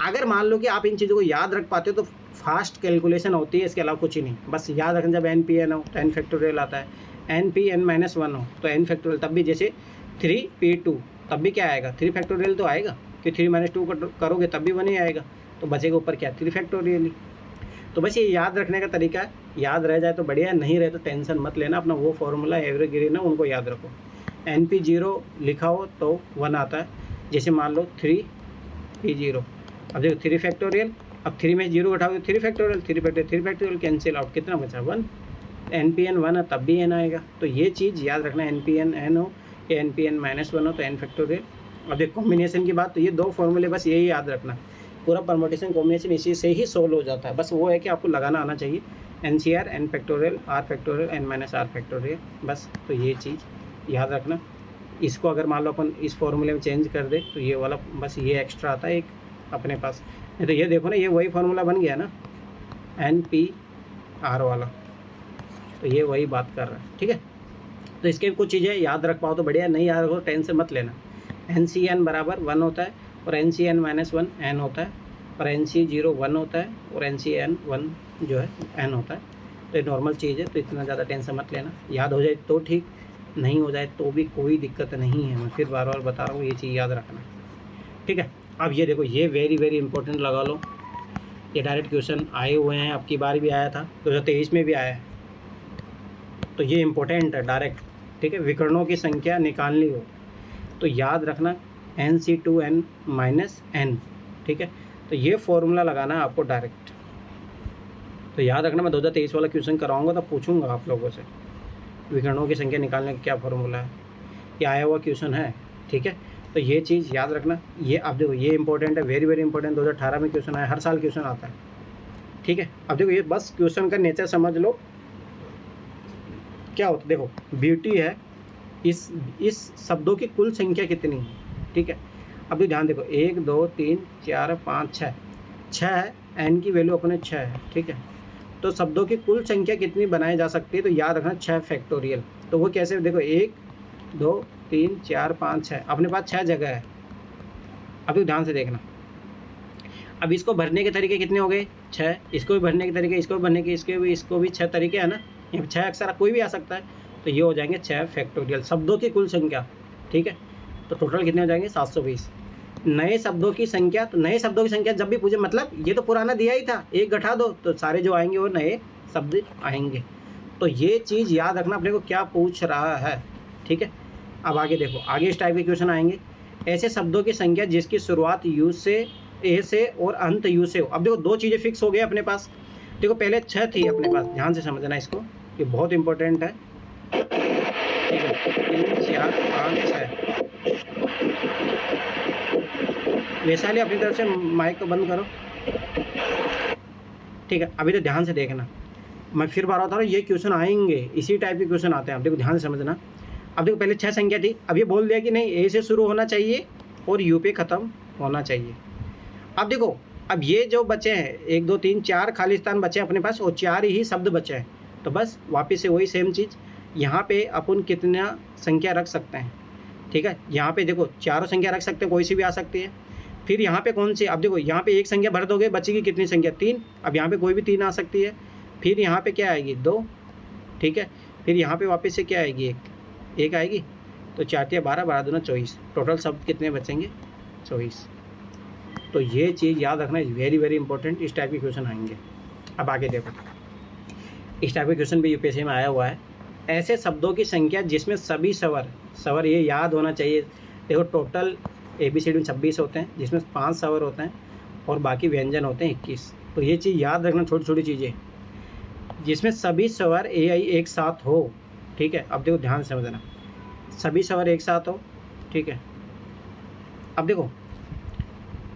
अगर मान लो कि आप इन चीज़ों को याद रख पाते हो तो फास्ट कैलकुलेशन होती है, इसके अलावा कुछ ही नहीं। बस याद रखना, जब NPN हो तो n फैक्टोरियल आता है, NPN-1 हो तो n फैक्टोरियल, तब भी जैसे 3P2 तब भी क्या आएगा 3 फैक्टोरियल तो आएगा, कि 3 - 2 करोगे तब भी 1 ही आएगा, तो बचेगा ऊपर क्या 3 फैक्टोरियल ही। तो बस ये याद रखने का तरीका है, याद रह जाए तो बढ़िया, नहीं रहे तो टेंशन मत लेना, अपना वो फॉर्मूला एवरग्रीन है उनको याद रखो। NP0 लिखा हो तो 1 आता है, जैसे मान लो 3P0, अब देखो 3 फैक्टोरियल, अब 3 में 0 उठाओगे 3 फैक्टोरियल, 3 फैक्टोरियल कैंसिल आउट, कितना बचा 1, NPN 1 है तब भी n आएगा। तो ये चीज़ याद रखना, NPN n हो या NPN-1 हो तो n फैक्टोरियल। अब देखो कॉम्बिनेशन की बात, तो ये 2 फॉर्मूले बस यही याद रखना, पूरा परमुटेशन कॉम्बिनेशन इसी से ही सोल्व हो जाता है। बस वो है कि आपको लगाना आना चाहिए, NCR n factorial, r factorial, n-r factorial, बस। तो ये चीज़ याद रखना। इसको अगर मान लो अपन इस फॉर्मूले में चेंज कर दे तो ये वाला बस ये एक्स्ट्रा आता है एक अपने पास, नहीं तो ये देखो ना, ये वही फार्मूला बन गया ना NPR वाला, तो ये वही बात कर रहा है, ठीक है। तो इसके कुछ चीज़ें याद रख पाओ तो बढ़िया, नहीं याद रखो टेंशन मत लेना। NCN बराबर 1 होता है और NCN-1 n होता है, और NC0 1 होता है और NCN1 जो है n होता है। तो ये नॉर्मल चीज़ है, तो इतना ज़्यादा टेंशन मत लेना। याद हो जाए तो ठीक, नहीं हो जाए तो भी कोई दिक्कत नहीं है। मैं फिर बार बार बता रहा हूँ, ये चीज़ याद रखना, ठीक है। अब ये देखो, ये वेरी वेरी इंपॉर्टेंट लगा लो, ये डायरेक्ट क्वेश्चन आए हुए हैं, अब की बार भी आया था, 2023 में भी आया है, तो ये इम्पोर्टेंट है डायरेक्ट, ठीक है। विकर्णों की संख्या निकालनी हो तो याद रखना NC2n-n, ठीक है। तो ये फॉर्मूला लगाना है आपको डायरेक्ट, तो याद रखना। मैं 2023 वाला क्वेश्चन कराऊंगा तो पूछूंगा आप लोगों से विकर्णों की संख्या निकालने का क्या फॉर्मूला है, ये आया हुआ क्वेश्चन है, ठीक है। तो ये चीज़ याद रखना। ये अब देखो ये इंपॉर्टेंट है, वेरी वेरी इंपॉर्टेंट, 2018 में क्वेश्चन आया, हर साल क्वेश्चन आता है, ठीक है। अब देखो ये बस क्वेश्चन का नेचर समझ लो क्या होता है। देखो ब्यूटी है इस शब्दों की कुल संख्या कितनी है, ठीक है। अब भी ध्यान देखो 1 2 3 4 5 6, 6 है, n की वैल्यू अपने 6 है, ठीक है। तो शब्दों की कुल संख्या कितनी बनाई जा सकती है, तो याद रखना 6 फैक्टोरियल। तो वो कैसे, देखो 1 2 3 4 5 6, अपने पास 6 जगह है। अभी ध्यान से देखना, अब इसको भरने के तरीके कितने हो गए 6, इसको भी भरने के तरीके, इसको भी भरने के, इसको भी 6 तरीके है ना, यहाँ 6 अक्सर कोई भी आ सकता है, तो ये हो जाएंगे 6 फैक्टोरियल शब्दों की कुल संख्या, ठीक है। तो टोटल कितने हो जाएंगे 720। नए शब्दों की संख्या, तो नए शब्दों की संख्या जब भी पूछे, मतलब ये तो पुराना दिया ही था, एक घटा दो तो सारे जो आएंगे वो नए शब्द आएंगे। तो ये चीज़ याद रखना अपने को क्या पूछ रहा है, ठीक है। अब आगे देखो, आगे इस टाइप के क्वेश्चन आएंगे, ऐसे शब्दों की संख्या जिसकी शुरुआत यू से, ए से और अंत यू से हो। अब देखो 2 चीज़ें फिक्स हो गई अपने पास, देखो पहले 6 थी अपने पास, ध्यान से समझना इसको, ये बहुत इंपॉर्टेंट है, ठीक है। 3 4 5 6, वैशाली अपनी तरफ से माइक को बंद करो, ठीक है। अभी तो ध्यान से देखना, मैं फिर बार बता रहा हूँ, ये क्वेश्चन आएंगे, इसी टाइप के क्वेश्चन आते हैं। अब देखो ध्यान से समझना, अब देखो पहले 6 संख्या थी, अब ये बोल दिया कि नहीं ए से शुरू होना चाहिए और यू पे ख़त्म होना चाहिए। अब देखो, अब ये जो बचे हैं 1 2 3 4 खाली स्थान बचे अपने पास, और 4 ही शब्द बचे हैं, तो बस वापस से वही सेम चीज़, यहाँ पे अपन कितना संख्या रख सकते हैं, ठीक है। यहाँ पे देखो चारों संख्या रख सकते हैं, कोई सी भी आ सकती है। फिर यहाँ पे कौन सी, अब देखो यहाँ पे एक संख्या भर दोगे, बचेगी कितनी संख्या 3, अब यहाँ पे कोई भी 3 आ सकती है। फिर यहाँ पे क्या आएगी 2, ठीक है। फिर यहाँ पे वापस से क्या आएगी 1 आएगी, तो 4 तिया 12, 12 दूना 24, टोटल शब्द कितने बचेंगे? 24। तो ये चीज़ याद रखना इज़ वेरी वेरी इंपॉर्टेंट। इस टाइप के क्वेश्चन आएंगे। अब आगे देखो, इस टाइप के क्वेश्चन भी यूपीएससी में आया हुआ है। ऐसे शब्दों की संख्या जिसमें सभी स्वर ये याद होना चाहिए। देखो टोटल ABCD में 26 होते हैं, जिसमें 5 स्वर होते हैं और बाकी व्यंजन होते हैं 21। तो ये चीज़ याद रखना, छोटी छोटी चीज़ें, जिसमें सभी स्वर AI एक साथ हो। ठीक है, अब देखो ध्यान से समझना, सभी स्वर एक साथ हो। ठीक है, अब देखो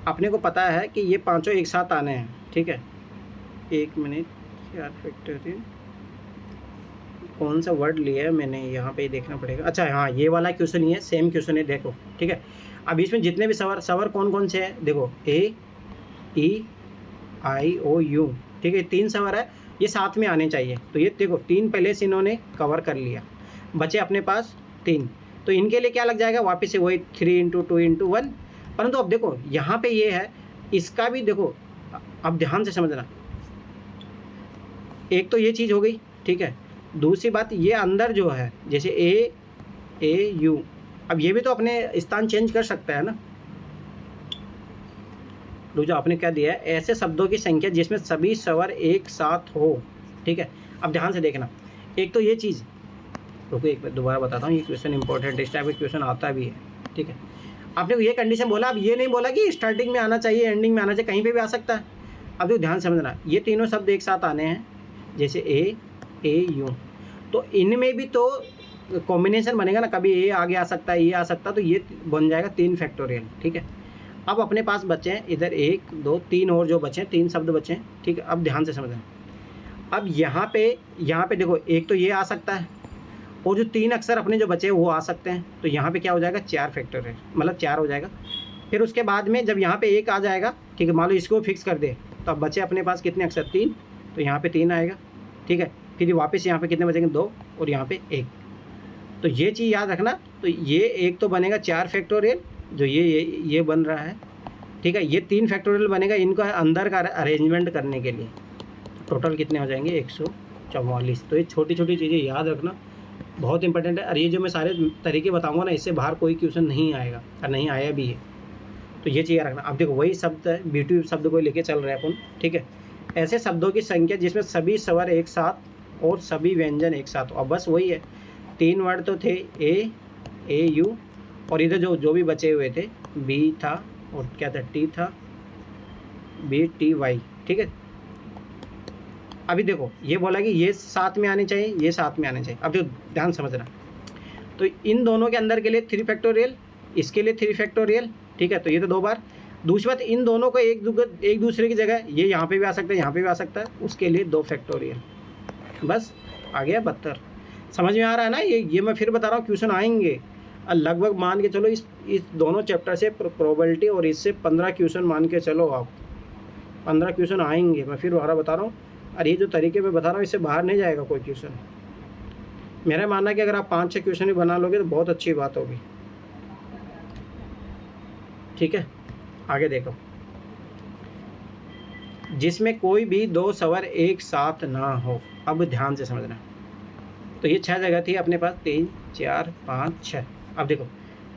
अपने को पता है कि ये पांचों एक साथ आने हैं। ठीक है, 1 मिनट, 4 फैक्टोरियल, कौन सा वर्ड लिया है मैंने, यहाँ पे देखना पड़ेगा। अच्छा हाँ, ये वाला क्वेश्चन ही है, सेम क्वेश्चन है, देखो। ठीक है, अब इसमें जितने भी स्वर कौन कौन से हैं, देखो AEIOU। ठीक है, 3 स्वर है, ये साथ में आने चाहिए। तो ये देखो 3 पहले से इन्होंने कवर कर लिया, बचे अपने पास 3। तो इनके लिए क्या लग जाएगा, वापस से वही 3 × 2 × 1। परंतु अब देखो यहाँ पे ये है, इसका भी देखो, अब ध्यान से समझना। एक तो ये चीज़ हो गई। ठीक है, दूसरी बात ये अंदर जो है, जैसे AAU, अब ये भी तो अपने स्थान चेंज कर सकता है ना। जो आपने क्या दिया है, ऐसे शब्दों की संख्या जिसमें सभी स्वर एक साथ हो। ठीक है, अब ध्यान से देखना, एक तो ये चीज़, रुको एक बार दोबारा बताता हूँ, ये क्वेश्चन इंपॉर्टेंट है, इस टाइप का क्वेश्चन आता भी है। ठीक है, आपने ये कंडीशन बोला, अब ये नहीं बोला कि स्टार्टिंग में आना चाहिए, एंडिंग में आना चाहिए, कहीं पे भी आ सकता है। अब तो ध्यान समझना, ये तीनों शब्द एक साथ आने हैं, जैसे AAU, तो इनमें भी तो कॉम्बिनेशन बनेगा ना, कभी ए आगे आ सकता है, ये आ सकता है, तो ये बन जाएगा 3 फैक्टोरियल। ठीक है, अब अपने पास बचे हैं इधर 1 2 3 और जो बचे हैं 3 शब्द बचे हैं। ठीक है, अब ध्यान से समझना, अब यहाँ पे देखो, एक तो ये आ सकता है और जो 3 अक्षर अपने जो बचे हैं वो आ सकते हैं। तो यहाँ पे क्या हो जाएगा, 4 फैक्टोरियल, मतलब 4 हो जाएगा। फिर उसके बाद में जब यहाँ पे 1 आ जाएगा, ठीक है, मान लो इसको फिक्स कर दे, तो अब बचे अपने पास कितने अक्षर, 3, तो यहाँ पे 3 आएगा। ठीक है, फिर वापस यहाँ पे कितने बचेंगे, 2, और यहाँ पे 1। तो ये चीज़ याद रखना। तो ये एक तो बनेगा 4 फैक्टोरियल, जो ये बन रहा है। ठीक है, ये 3 फैक्टोरियल बनेगा इनका अंदर का अरेंजमेंट करने के लिए। टोटल कितने हो जाएंगे, 144। तो ये छोटी छोटी चीज़ें याद रखना बहुत इंपॉर्टेंट है। और ये जो मैं सारे तरीके बताऊंगा ना, इससे बाहर कोई क्वेश्चन नहीं आएगा, और नहीं आया भी है। तो ये चीज़ रखना। अब देखो वही शब्द है, BTU शब्द को लेके चल रहे हैं अपन। ठीक है, ऐसे शब्दों की संख्या जिसमें सभी स्वर एक साथ और सभी व्यंजन एक साथ। अब बस वही है, 3 वर्ड तो थे, AAU, और इधर जो भी बचे हुए थे, B था और क्या था, T था, BTY। ठीक है, अभी देखो ये बोला कि ये साथ में आने चाहिए, ये साथ में आने चाहिए। अब जो ध्यान समझना, तो इन दोनों के अंदर के लिए 3 फैक्टोरियल, इसके लिए 3 फैक्टोरियल। ठीक है, तो ये तो 2 बार। दूसरी बात, इन दोनों को एक दूसरे की जगह, ये यहाँ पे भी आ सकता है, यहाँ पे भी आ सकता है, उसके लिए 2 फैक्टोरियल। बस आ गया 72। समझ में आ रहा है ना। ये मैं फिर बता रहा हूँ, क्वेश्चन आएंगे लगभग, मान के चलो इस दोनों चैप्टर से प्रोबेबिलिटी और इससे 15 क्वेश्चन मान के चलो आप, 15 क्वेश्चन आएंगे। मैं फिर दोबारा बता रहा हूँ, और ये जो तरीके मैं बता रहा हूँ इससे बाहर नहीं जाएगा कोई क्वेश्चन। मेरा मानना है कि अगर आप 5-6 क्वेश्चन भी बना लोगे तो बहुत अच्छी बात होगी। ठीक है, आगे देखो, जिसमें कोई भी 2 स्वर एक साथ ना हो। अब ध्यान से समझना, तो ये 6 जगह थी अपने पास, 3 4 5 6। अब देखो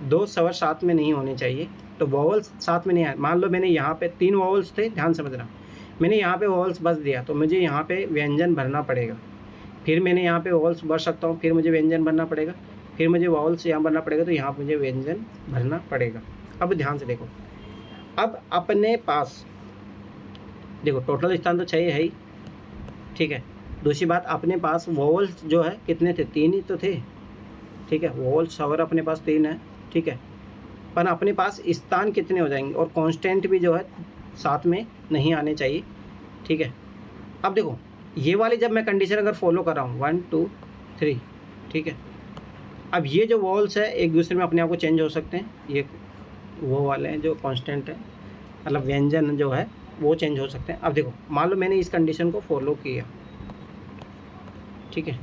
2 स्वर साथ में नहीं होने चाहिए, तो वॉवल्स साथ में नहीं आए। मान लो मैंने यहाँ पे 3 वॉवल्स थे, ध्यान समझना, मैंने यहाँ पे वॉवल्स बस दिया, तो मुझे यहाँ पे व्यंजन भरना पड़ेगा। फिर मैंने यहाँ पे वॉवल्स भर सकता हूँ, फिर मुझे व्यंजन भरना पड़ेगा, फिर मुझे वॉवल्स यहाँ भरना पड़ेगा, तो यहाँ मुझे व्यंजन भरना पड़ेगा। अब ध्यान से देखो, अब अपने पास देखो टोटल स्थान तो 6 है ही। ठीक है, दूसरी बात, अपने पास वॉवल्स जो है कितने थे, 3 ही तो थे। ठीक है, वॉवल्स स्वर अपने पास 3 है। ठीक है, पर अपने पास स्थान कितने हो जाएंगे, और कांस्टेंट भी जो है साथ में नहीं आने चाहिए। ठीक है, अब देखो ये वाली जब मैं कंडीशन अगर फॉलो कर रहा हूँ 1 2 3, ठीक है, अब ये जो वॉल्स है एक दूसरे में अपने आप को चेंज हो सकते हैं। ये वो वाले हैं जो कांस्टेंट है, मतलब व्यंजन जो है वो चेंज हो सकते हैं। अब देखो मान लो मैंने इस कंडीशन को फॉलो किया, ठीक है,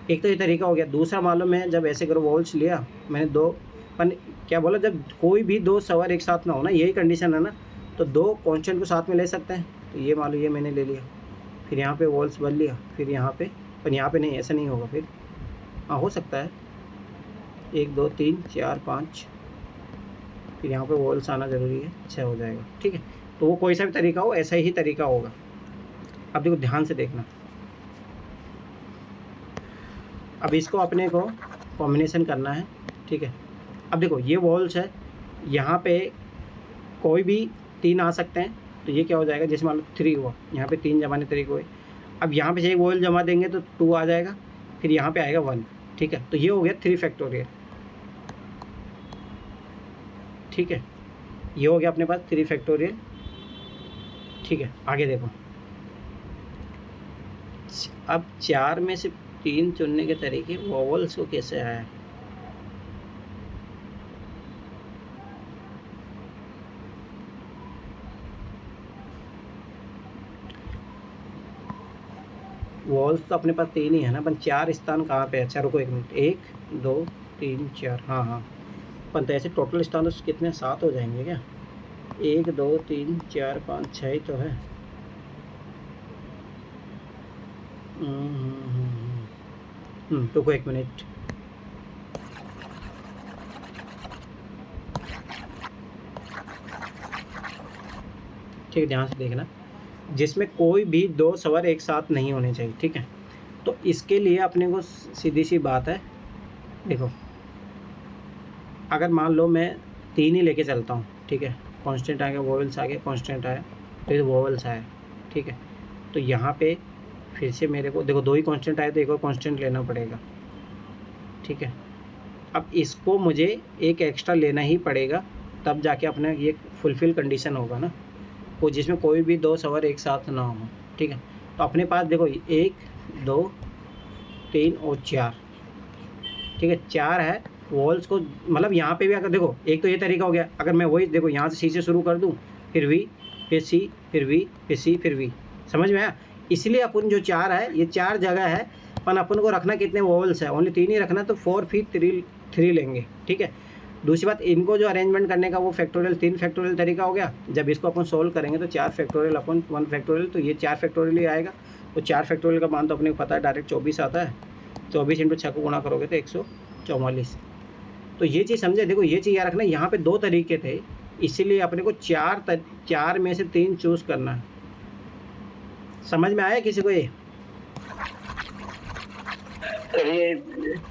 एक तो ये तरीका हो गया। दूसरा मान लो मैं जब ऐसे करो वॉल्स लिया मैंने 2, पर क्या बोला, जब कोई भी 2 स्वर एक साथ ना हो ना, यही कंडीशन है ना, तो 2 कांस्टेंट को साथ में ले सकते हैं। तो ये मान लो ये मैंने ले लिया, फिर यहाँ पे वॉल्स बदल लिया, फिर यहाँ पे, पर यहाँ पे नहीं, ऐसा नहीं होगा। फिर हाँ हो सकता है, 1 2 3 4 5, फिर यहाँ पे वॉल्स आना ज़रूरी है, 6 हो जाएगा। ठीक है, तो वो कोई सा भी तरीका हो, ऐसा ही तरीका होगा। अब देखो ध्यान से देखना, अब इसको अपने को कॉम्बिनेशन करना है। ठीक है, अब देखो ये वॉल्स है, यहाँ पे कोई भी 3 आ सकते हैं, तो ये क्या हो जाएगा, जैसे मान लो 3 हुआ, यहाँ पे 3 जमाने तरीके हुए। अब यहाँ पे से एक वॉल जमा देंगे तो 2 आ जाएगा, फिर यहाँ पे आएगा 1। ठीक है, तो ये हो गया 3 फैक्टोरियल। ठीक है, ये हो गया अपने पास 3 फैक्टोरियल। ठीक है, आगे देखो, अब 4 में से 3 चुनने के तरीके वॉवल्स को कैसे आया। वॉल्स तो अपने पास 3 ही है ना, अपन 4 स्थान कहाँ पे है। अच्छा रुको 1 मिनट, 1 2 3 4, हाँ हाँ, अपन तो ऐसे टोटल स्थान तो कितने 7 हो जाएंगे क्या, 1 2 3 4 5 6 ही तो है। रुको 1 मिनट, ठीक है, ध्यान से देखना, जिसमें कोई भी 2 स्वर एक साथ नहीं होने चाहिए। ठीक है, तो इसके लिए अपने को सीधी सी बात है, देखो अगर मान लो मैं 3 ही लेके चलता हूँ, ठीक है, कांस्टेंट आ गया, वोवेल्स आ गया, कांस्टेंट आया, तो ये वोवेल्स आया। ठीक है, तो यहाँ पे फिर से मेरे को देखो 2 ही कांस्टेंट आए, तो एक और कांस्टेंट लेना पड़ेगा। ठीक है, अब इसको मुझे एक एक्स्ट्रा लेना ही पड़ेगा, तब जाके अपना ये फुलफिल कंडीशन होगा ना, वो जिसमें कोई भी 2 स्वर एक साथ ना हो। ठीक है, तो अपने पास देखो 1 2 3 और 4। ठीक है, 4 है वॉल्स को, मतलब यहाँ पे भी अगर देखो, एक तो ये तरीका हो गया, अगर मैं वही देखो यहाँ से सी से शुरू कर दूँ, फिर वी, फिर सी, फिर वी, फिर सी, फिर वी, समझ में आया। इसलिए अपन जो 4 है, ये 4 जगह है, अपन अपन को रखना कितने वॉवल्स है, ओनली 3 ही रखना, तो 4 फिर 3 लेंगे। ठीक है, दूसरी बात, इनको जो अरेंजमेंट करने का वो फैक्टोरियल 3 फैक्टोरियल तरीका हो गया। जब इसको अपन सोल्व करेंगे तो 4 फैक्टोरियल अपन 1 फैक्टोरियल, तो ये 4 फैक्टोरियल ही आएगा। तो 4 फैक्टोरियल का मान तो अपने को पता है, डायरेक्ट 24 आता है। 24 × 6 को गुणा करोगे तो 144। तो ये चीज़ समझे, देखो ये चीज़ याद रखना, यहाँ पे 2 तरीके थे, इसीलिए अपने को 4 में से 3 चूज़ करना है। समझ में आया किसी को ये? ये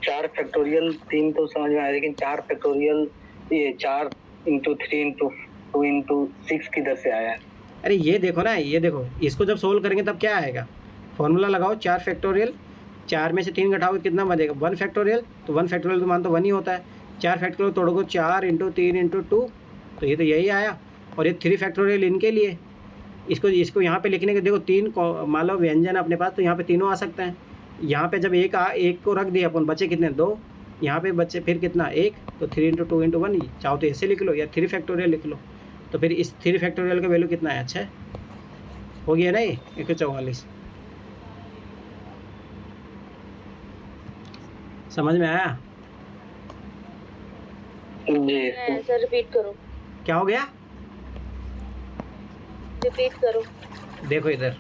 4 फैक्टोरियल 3 तो समझ में आया, लेकिन 4 फैक्टोरियल ये 4 × 3 × 2 × 6 किधर से आया? अरे ये देखो ना, ये देखो, इसको जब सोल्व करेंगे तब क्या आएगा, फॉर्मूला लगाओ, 4 फैक्टोरियल, 4 में से 3 घटाओगे कितना बनेगा, 1 फैक्टोरियल, तो 1 फैक्टोरियल तो मान तो 1 ही होता है। 4 फैक्टोरियल तोड़ोगे 4 × 3 × 2, तो ये तो यही आया। और ये 3 फैक्टोरियल इनके लिए, इसको यहाँ पे लिखने के देखो 3 मान लो व्यंजन अपने पास, तो यहाँ पे तीनों आ सकते हैं। यहाँ पे जब एक को रख दिया अपन, बचे कितने, 2, यहाँ पे बचे फिर कितना 1, तो 3 × 2 × 1, चाहो तो ऐसे लिख लो या 3 फैक्टोरियल लिख लो, तो फिर इस 3 फैक्टोरियल का वैल्यू कितना है, 6 हो गया ना, ये 144। समझ में आया? जी सर रिपीट करो, क्या हो गया, रिपीट करो। देखो इधर,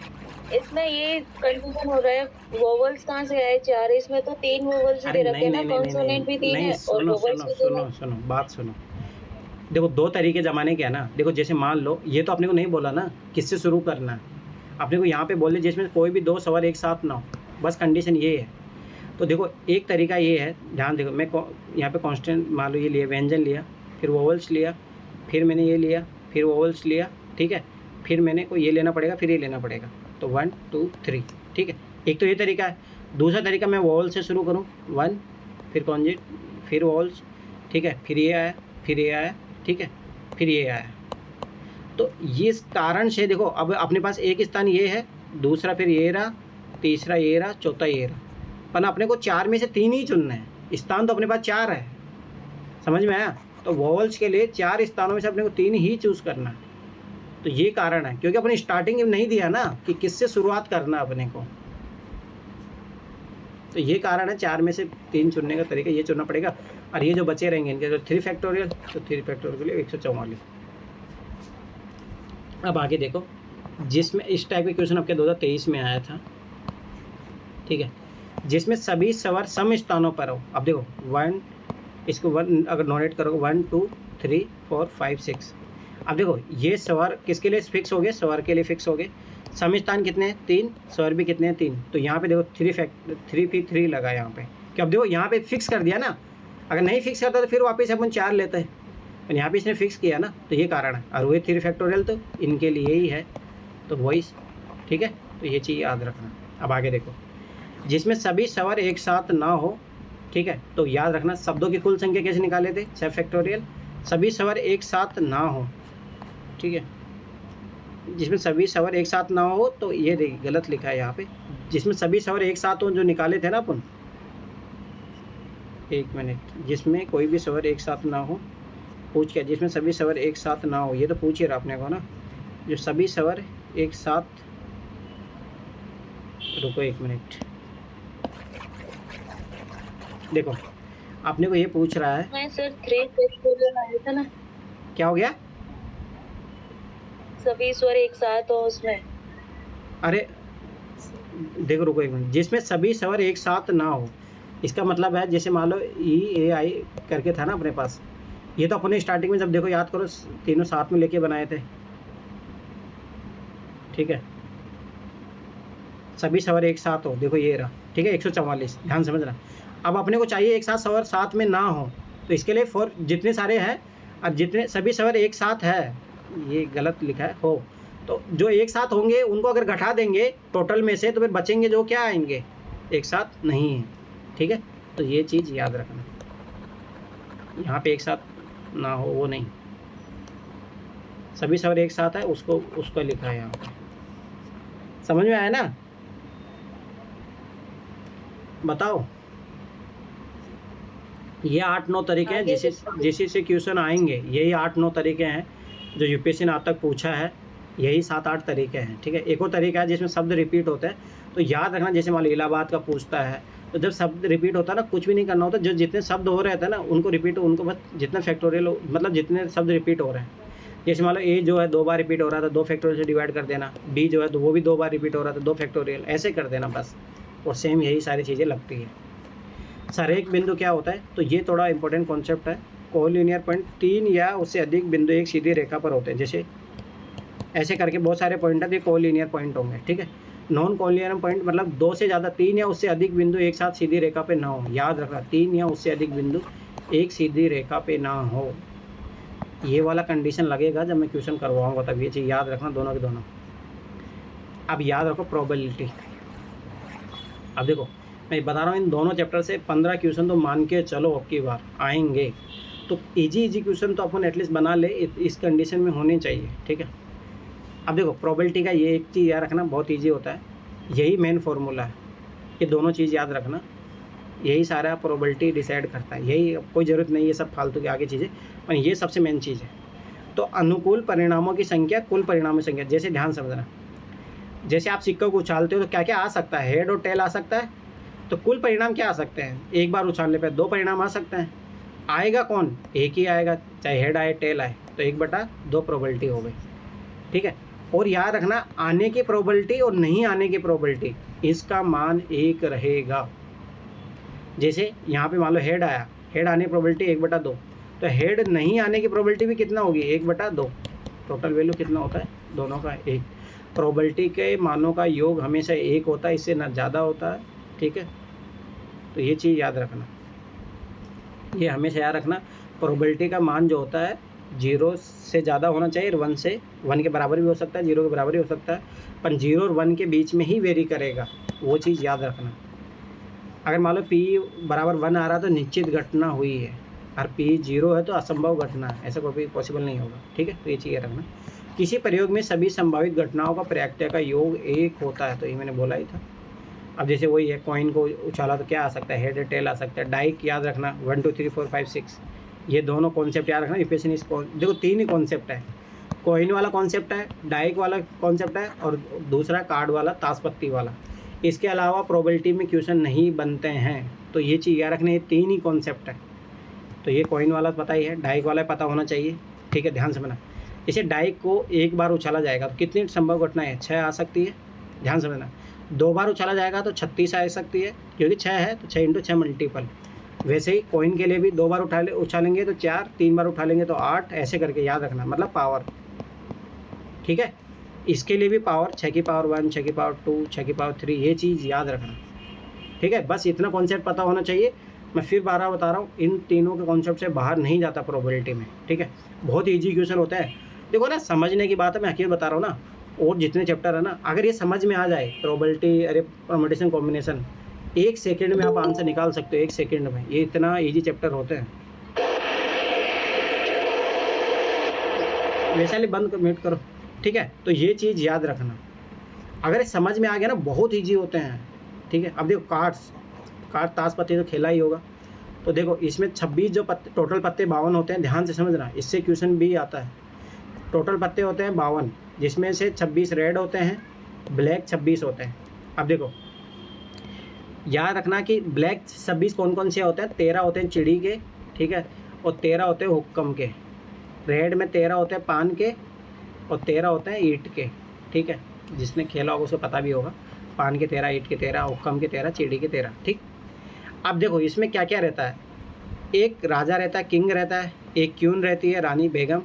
इसमें ये कंफ्यूजन हो रहा है, वोवल्स कहाँ से आए 4, इसमें तो 3 वोवल्स अरे दे रखे हैं ना, कॉन्सोनेंट भी 3 है और सुनो वोवल्स सुनो भी 3 सुनो है। सुनो, बात सुनो, देखो 2 तरीके जमाने के है ना। देखो जैसे मान लो, ये तो अपने को नहीं बोला ना किससे शुरू करना है, अपने को यहाँ पे बोले जिसमें कोई भी 2 स्वर एक साथ ना हो, बस कंडीशन ये है। तो देखो एक तरीका ये है, ध्यान देखो, मैं यहाँ पे कांस्टेंट मान लो ये लिया, व्यंजन लिया, फिर वोवल्स लिया, फिर मैंने ये लिया, फिर वोवल्स लिया। ठीक है, फिर मैंने को ये लेना पड़ेगा, फिर ये लेना पड़ेगा, तो 1 2 3। ठीक है, एक तो ये तरीका है। दूसरा तरीका, मैं वोवल से शुरू करूँ, 1, फिर कॉन्जेट, फिर वोवल्स। ठीक है, फिर ये आया, फिर ये आया, ठीक है, फिर ये आया। तो इस कारण से देखो, अब अपने पास एक स्थान ये है, दूसरा फिर ये रहा, तीसरा ये रहा, चौथा ये रहा, पर अपने को 4 में से 3 ही चुनना है। स्थान तो अपने पास 4 है, समझ में आया। तो वोवल्स के लिए 4 स्थानों में से अपने को 3 ही चूज़ करना है। तो ये कारण है, क्योंकि अपने स्टार्टिंग में नहीं दिया ना कि किससे शुरुआत करना अपने को, तो ये कारण है 4 में से 3 चुनने का तरीका ये चुनना पड़ेगा। और ये जो बचे रहेंगे इनके जो 3 फैक्टोरियल, तो 3 फैक्टोरियल के लिए 144। अब आगे देखो, जिसमें इस टाइप के क्वेश्चन आपके 2023 में आया था। ठीक है, जिसमें सभी स्वर सम स्थानों पर हो। अब देखो 1 इसको 1 अगर नोटेट करोगे 1 2 3 4 5 6। अब देखो ये स्वर किसके लिए फिक्स हो गए, स्वर के लिए फिक्स हो गए। समिस्थान कितने हैं 3, स्वर भी कितने हैं 3। तो यहाँ पे देखो 3 लगा यहाँ पे, कि अब देखो यहाँ पे फिक्स कर दिया ना। अगर नहीं फिक्स करता तो फिर वापस अपन 4 लेते हैं, पर यहाँ पे इसने फिक्स किया ना, तो ये कारण है। और वही 3 फैक्टोरियल तो इनके लिए ही है, तो वही ठीक है। तो ये चीज़ याद रखना। अब आगे देखो, जिसमें सभी स्वर एक साथ ना हो, ठीक है, तो याद रखना शब्दों की कुल संख्या कैसे निकाले थे, 6 फैक्टोरियल। सभी स्वर एक साथ ना हो, ठीक है, जिसमें सभी स्वर एक साथ ना हो, तो ये देखिए गलत लिखा है यहाँ पे, जिसमें सभी स्वर एक साथ हो, जो निकाले थे ना अपन, 1 मिनट, जिसमें कोई भी स्वर एक साथ ना हो, पूछ क्या, जिसमें सभी स्वर एक साथ ना हो, ये तो पूछ ही रहा अपने को ना, जो सभी स्वर एक साथ, रुको 1 मिनट, देखो आपने को ये पूछ रहा है। मैं सर 3 फैक्टोरियल आया था ना, क्या हो गया, सभी स्वर एक साथ हो उसमें। अरे देखो रुको 1 मिनट, जिसमें सभी स्वर एक साथ ना हो, इसका मतलब है जैसे मान लो EAI करके था ना अपने पास, ये तो अपने स्टार्टिंग में जब देखो याद करो तीनों साथ में लेके बनाए थे, ठीक है, सभी स्वर एक साथ हो, देखो ये रहा, ठीक है, 144, ध्यान समझना। अब अपने को चाहिए एक साथ स्वर साथ में ना हो, तो इसके लिए फॉर जितने सारे हैं और जितने सभी स्वर एक साथ है, ये गलत लिखा है हो, तो जो एक साथ होंगे उनको अगर घटा देंगे टोटल में से, तो फिर बचेंगे जो क्या आएंगे, एक साथ नहीं है, ठीक है। तो ये चीज़ याद रखना, यहाँ पे एक साथ ना हो वो नहीं, सभी स्वर एक साथ है उसको लिखा है यहाँ पे, समझ में आया ना, बताओ। ये 8-9 तरीके हैं जैसे से क्वेश्चन आएंगे, यही 8-9 तरीके हैं जो यूपीएससी ने आज तक पूछा है, यही 7-8 तरीके हैं, ठीक है। एक और तरीका है जिसमें शब्द रिपीट होते हैं, तो याद रखना, जैसे मान लो इलाहाबाद का पूछता है, तो जब शब्द रिपीट होता है ना, कुछ भी नहीं करना होता, जो जितने शब्द हो रहे थे ना उनको रिपीट, उनको बस जितना फैक्टोरियल मतलब जितने शब्द रिपीट हो रहे हैं, जैसे मान लो ए जो है 2 बार रिपीट हो रहा था, 2 फैक्टोरियल से डिवाइड कर देना, बी जो है तो वो भी 2 बार रिपीट हो रहा था, 2 फैक्टोरियल, ऐसे कर देना बस, और सेम यही सारी चीज़ें लगती है। सरेख बिंदु क्या होता है, तो ये थोड़ा इंपॉर्टेंट कॉन्सेप्ट है। कोलिनियर पॉइंट 3 या उससे अधिक बिंदु एक सीधी रेखा पर होते हैं, जैसे ऐसे करके बहुत सारे पॉइंट है, कोलिनियर पॉइंट होंगे, ठीक है। नॉन कोलिनियर पॉइंट मतलब 2 से ज़्यादा, 3 या उससे अधिक बिंदु एक साथ सीधी रेखा पे ना हो, याद रखना, 3 या उससे अधिक बिंदु एक सीधी रेखा पे ना हो, ये वाला कंडीशन लगेगा जब मैं क्वेश्चन करवाऊंगा, तब ये चीज़ याद रखना, दोनों के दोनों। अब याद रखो प्रोबेबिलिटी। अब देखो मैं बता रहा हूँ, इन दोनों चैप्टर से 15 क्वेश्चन तो मान के चलो अब की बार आएंगे, तो इजी क्वेश्चन तो अपन एटलीस्ट बना ले, इस कंडीशन में होने चाहिए, ठीक है। अब देखो प्रोबेबिलिटी का ये एक चीज़ याद रखना, बहुत ईजी होता है, यही मेन फार्मूला है, ये दोनों चीज़ याद रखना, यही सारा प्रोबेबिलिटी डिसाइड करता है, यही, कोई ज़रूरत नहीं ये सब फालतू की आगे चीज़ें, पर ये सबसे मेन चीज़ है। तो अनुकूल परिणामों की संख्या, कुल परिणामों की संख्या, जैसे ध्यान समझना, जैसे आप सिक्कों को उछालते हो तो क्या क्या आ सकता है, हेड और टेल आ सकता है, तो कुल परिणाम क्या आ सकते हैं, एक बार उछालने पर 2 परिणाम आ सकते हैं, आएगा कौन, एक ही आएगा, चाहे हेड आए टेल आए, तो 1/2 प्रोबेबिलिटी हो गई, ठीक है। और याद रखना, आने की प्रोबेबिलिटी और नहीं आने की प्रोबेबिलिटी, इसका मान 1 रहेगा। जैसे यहाँ पे मान लो हेड आया, हेड आने की प्रोबेबिलिटी 1/2, तो हेड नहीं आने की प्रोबेबिलिटी भी कितना होगी, 1/2, टोटल वैल्यू कितना होता है दोनों का 1। प्रोबेबिलिटी के मानों का योग हमेशा 1 होता है, इससे ना ज़्यादा होता है, ठीक है। तो ये चीज़ याद रखना, ये हमेशा याद रखना, प्रोबेबिलिटी का मान जो होता है 0 से ज़्यादा होना चाहिए, 1 के बराबर भी हो सकता है, 0 के बराबर भी हो सकता है, पर 0 और 1 के बीच में ही वेरी करेगा, वो चीज़ याद रखना। अगर मान लो P बराबर 1 आ रहा तो निश्चित घटना हुई है, और P 0 है तो असंभव घटना है, ऐसा कोई पॉसिबल नहीं होगा, ठीक है। तो ये चीज़ रखना, किसी प्रयोग में सभी संभावित घटनाओं का प्रयाक्त्या का योग 1 होता है, तो ये मैंने बोला ही था। अब जैसे वही है, कॉइन को उछाला तो क्या आ सकता है, हेड टेल आ सकता है, डाइक याद रखना, 1 2 3 4 5 6, ये दोनों कॉन्सेप्ट याद रखना। यूपीएससी ने देखो 3 ही कॉन्सेप्ट है, कॉइन वाला कॉन्सेप्ट है, डाइक वाला कॉन्सेप्ट है, और दूसरा कार्ड वाला, ताश पत्ती वाला। इसके अलावा प्रोबेबिलिटी में क्वेश्चन नहीं बनते हैं, तो ये चीज़ याद रखना, ये 3 ही कॉन्सेप्ट है। तो ये कॉइन वाला पता ही है, डाइक वाला पता होना चाहिए, ठीक है, ध्यान से समझना। इसे डाइक को 1 बार उछाला जाएगा तो कितनी संभव घटनाएं है, 6 आ सकती है, ध्यान समझना। 2 बार उछाला जाएगा तो 36 आ सकती है, क्योंकि 6 है तो 6 × 6 मल्टीपल, वैसे ही कॉइन के लिए भी 2 बार उछालेंगे तो 4, 3 बार उठा लेंगे तो 8, ऐसे करके याद रखना, मतलब पावर। ठीक है, इसके लिए भी पावर 6 की पावर 1, 6 की पावर 2, 6 की पावर 3, ये चीज़ याद रखना। ठीक है, बस इतना कॉन्सेप्ट पता होना चाहिए। मैं फिर बार बता रहा हूँ, इन तीनों के कॉन्सेप्ट से बाहर नहीं जाता प्रोबेबिलिटी में। ठीक है, बहुत ईजी क्वेश्चन होता है। देखो ना, समझने की बात है, मैं हकीकत बता रहा हूँ ना, और जितने चैप्टर है ना, अगर ये समझ में आ जाए प्रोबेबिलिटी, अरे परमुटेशन कॉम्बिनेशन, 1 सेकंड में आप आंसर निकाल सकते हो, 1 सेकंड में। ये इतना ईजी चैप्टर होते हैं। वैसे बंद म्यूट करो। ठीक है, तो ये चीज़ याद रखना, अगर ये समझ में आ गया ना, बहुत ईजी होते हैं। ठीक है, अब देखो कार्ड ताश पत्ती तो खेला ही होगा। तो देखो इसमें 26 जो पत्ते, टोटल पत्ते 52 होते हैं, ध्यान से समझना, इससे क्वेश्चन भी आता है। टोटल पत्ते होते हैं 52, जिसमें से 26 रेड होते हैं, ब्लैक 26 होते हैं। अब देखो याद रखना कि ब्लैक 26 कौन कौन से होते हैं, 13 होते हैं चिड़ी के, ठीक है, और 13 होते हैं हुक्कम के। रेड में 13 होते हैं पान के, और 13 होते हैं ईंट के। ठीक है, जिसने खेला होगा उसको पता भी होगा, पान के 13, ईंट के 13, हुक्कम के 13, चिड़ी के 13। ठीक, अब देखो इसमें क्या क्या रहता है, एक राजा रहता है, किंग रहता है, एक क्यून रहती है, रानी बेगम,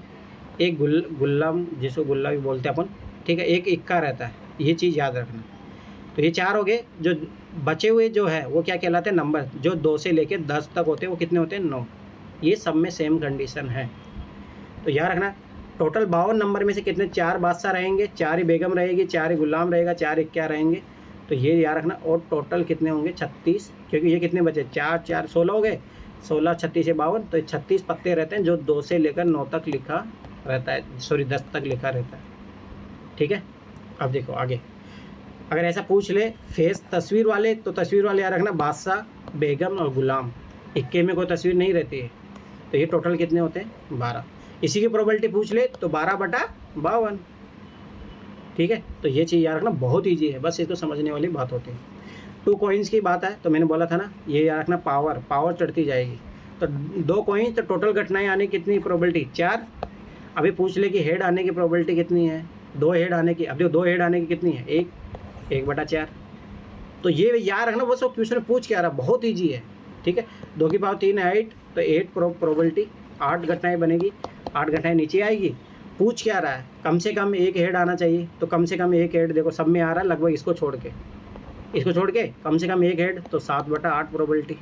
एक गुल्लम, जिसको गुल्ला भी बोलते हैं अपन। ठीक है, एक इक्का रहता है, ये चीज़ याद रखना। तो ये 4 हो गए। जो बचे हुए जो है वो क्या कहलाते हैं, नंबर, जो 2 से लेके 10 तक होते हैं, वो कितने होते हैं, 9। ये सब में सेम कंडीशन है, तो याद रखना। टोटल 52 नंबर में से कितने, 4 बादशाह रहेंगे, 4 ही बेगम रहेगी, 4 ही गुलाम रहेगा, 4 इक्का रहेंगे। तो ये याद रखना। और टोटल कितने होंगे, 36, क्योंकि ये कितने बचे, 4 4 16 हो गए, 16 36 से 52, तो 36 पत्ते रहते हैं, जो 2 से लेकर 9 तक लिखा रहता है, सॉरी 10 तक लिखा रहता है। ठीक है, अब देखो आगे, अगर ऐसा पूछ ले फेस तस्वीर वाले, तो तस्वीर वाले याद रखना, बादशाह, बेगम और गुलाम। इक्के में कोई तस्वीर नहीं रहती है। तो ये टोटल कितने होते हैं, 12। इसी की प्रोबेबिलिटी पूछ ले तो 12/52। ठीक है, तो ये चीज़ याद रखना, बहुत ईजी है, बस इसको समझने वाली बात होती है। 2 कॉइन्स की बात है, तो मैंने बोला था ना, ये याद रखना, पावर चढ़ती जाएगी। तो 2 कॉइन, तो टोटल घटनाएं आने की कितनी प्रोबेबिलिटी, 4। अभी पूछ ले कि हेड आने की प्रोबेबिलिटी कितनी है, 2 हेड आने की। अब देखो 2 हेड आने की कितनी है, 1/4। तो ये याद रखना, वो सब क्वेश्चन पूछ के आ रहा, बहुत ईजी है। ठीक है, 2 की पावर 3 है 8, तो 8 प्रोबेबिलिटी, 8 घटनाएं बनेगी, 8 घटनाएं नीचे आएगी। पूछ क्या रहा है, कम से कम 1 हेड आना चाहिए, तो कम से कम 1 हेड देखो सब में आ रहा है लगभग, इसको छोड़ के कम से कम 1 हेड, तो 7/8 प्रोबेबिलिटी।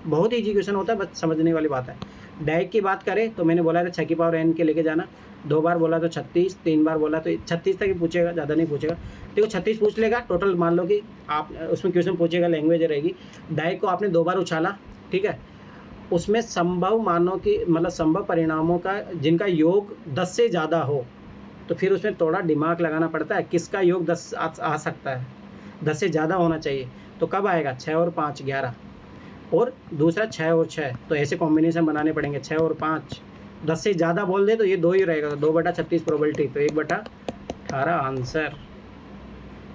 बहुत ईजी क्वेश्चन होता है, बस समझने वाली बात है। डायरेक्ट की बात करें तो मैंने बोला था 6 की पावर n के लेके जाना, 2 बार बोला तो 36, 3 बार बोला तो 36 तक ही पूछेगा, ज़्यादा नहीं पूछेगा। देखो 36 पूछ लेगा टोटल, मान लो कि आप उसमें क्वेश्चन पूछेगा, लैंग्वेज रहेगी। डायरेक्ट को आपने 2 बार उछाला, ठीक है, उसमें संभव मानों की, मतलब संभव परिणामों का जिनका योग 10 से ज़्यादा हो, तो फिर उसमें थोड़ा दिमाग लगाना पड़ता है, किसका योग 10 आ सकता है, 10 से ज़्यादा होना चाहिए। तो कब आएगा, 6 और 5 11, और दूसरा 6 और 6, तो ऐसे कॉम्बिनेशन बनाने पड़ेंगे, 6 और 5। 10 से ज़्यादा बोल दे तो ये 2 ही रहेगा, 2/36 प्रोबेबिलिटी, तो 1/18 आंसर।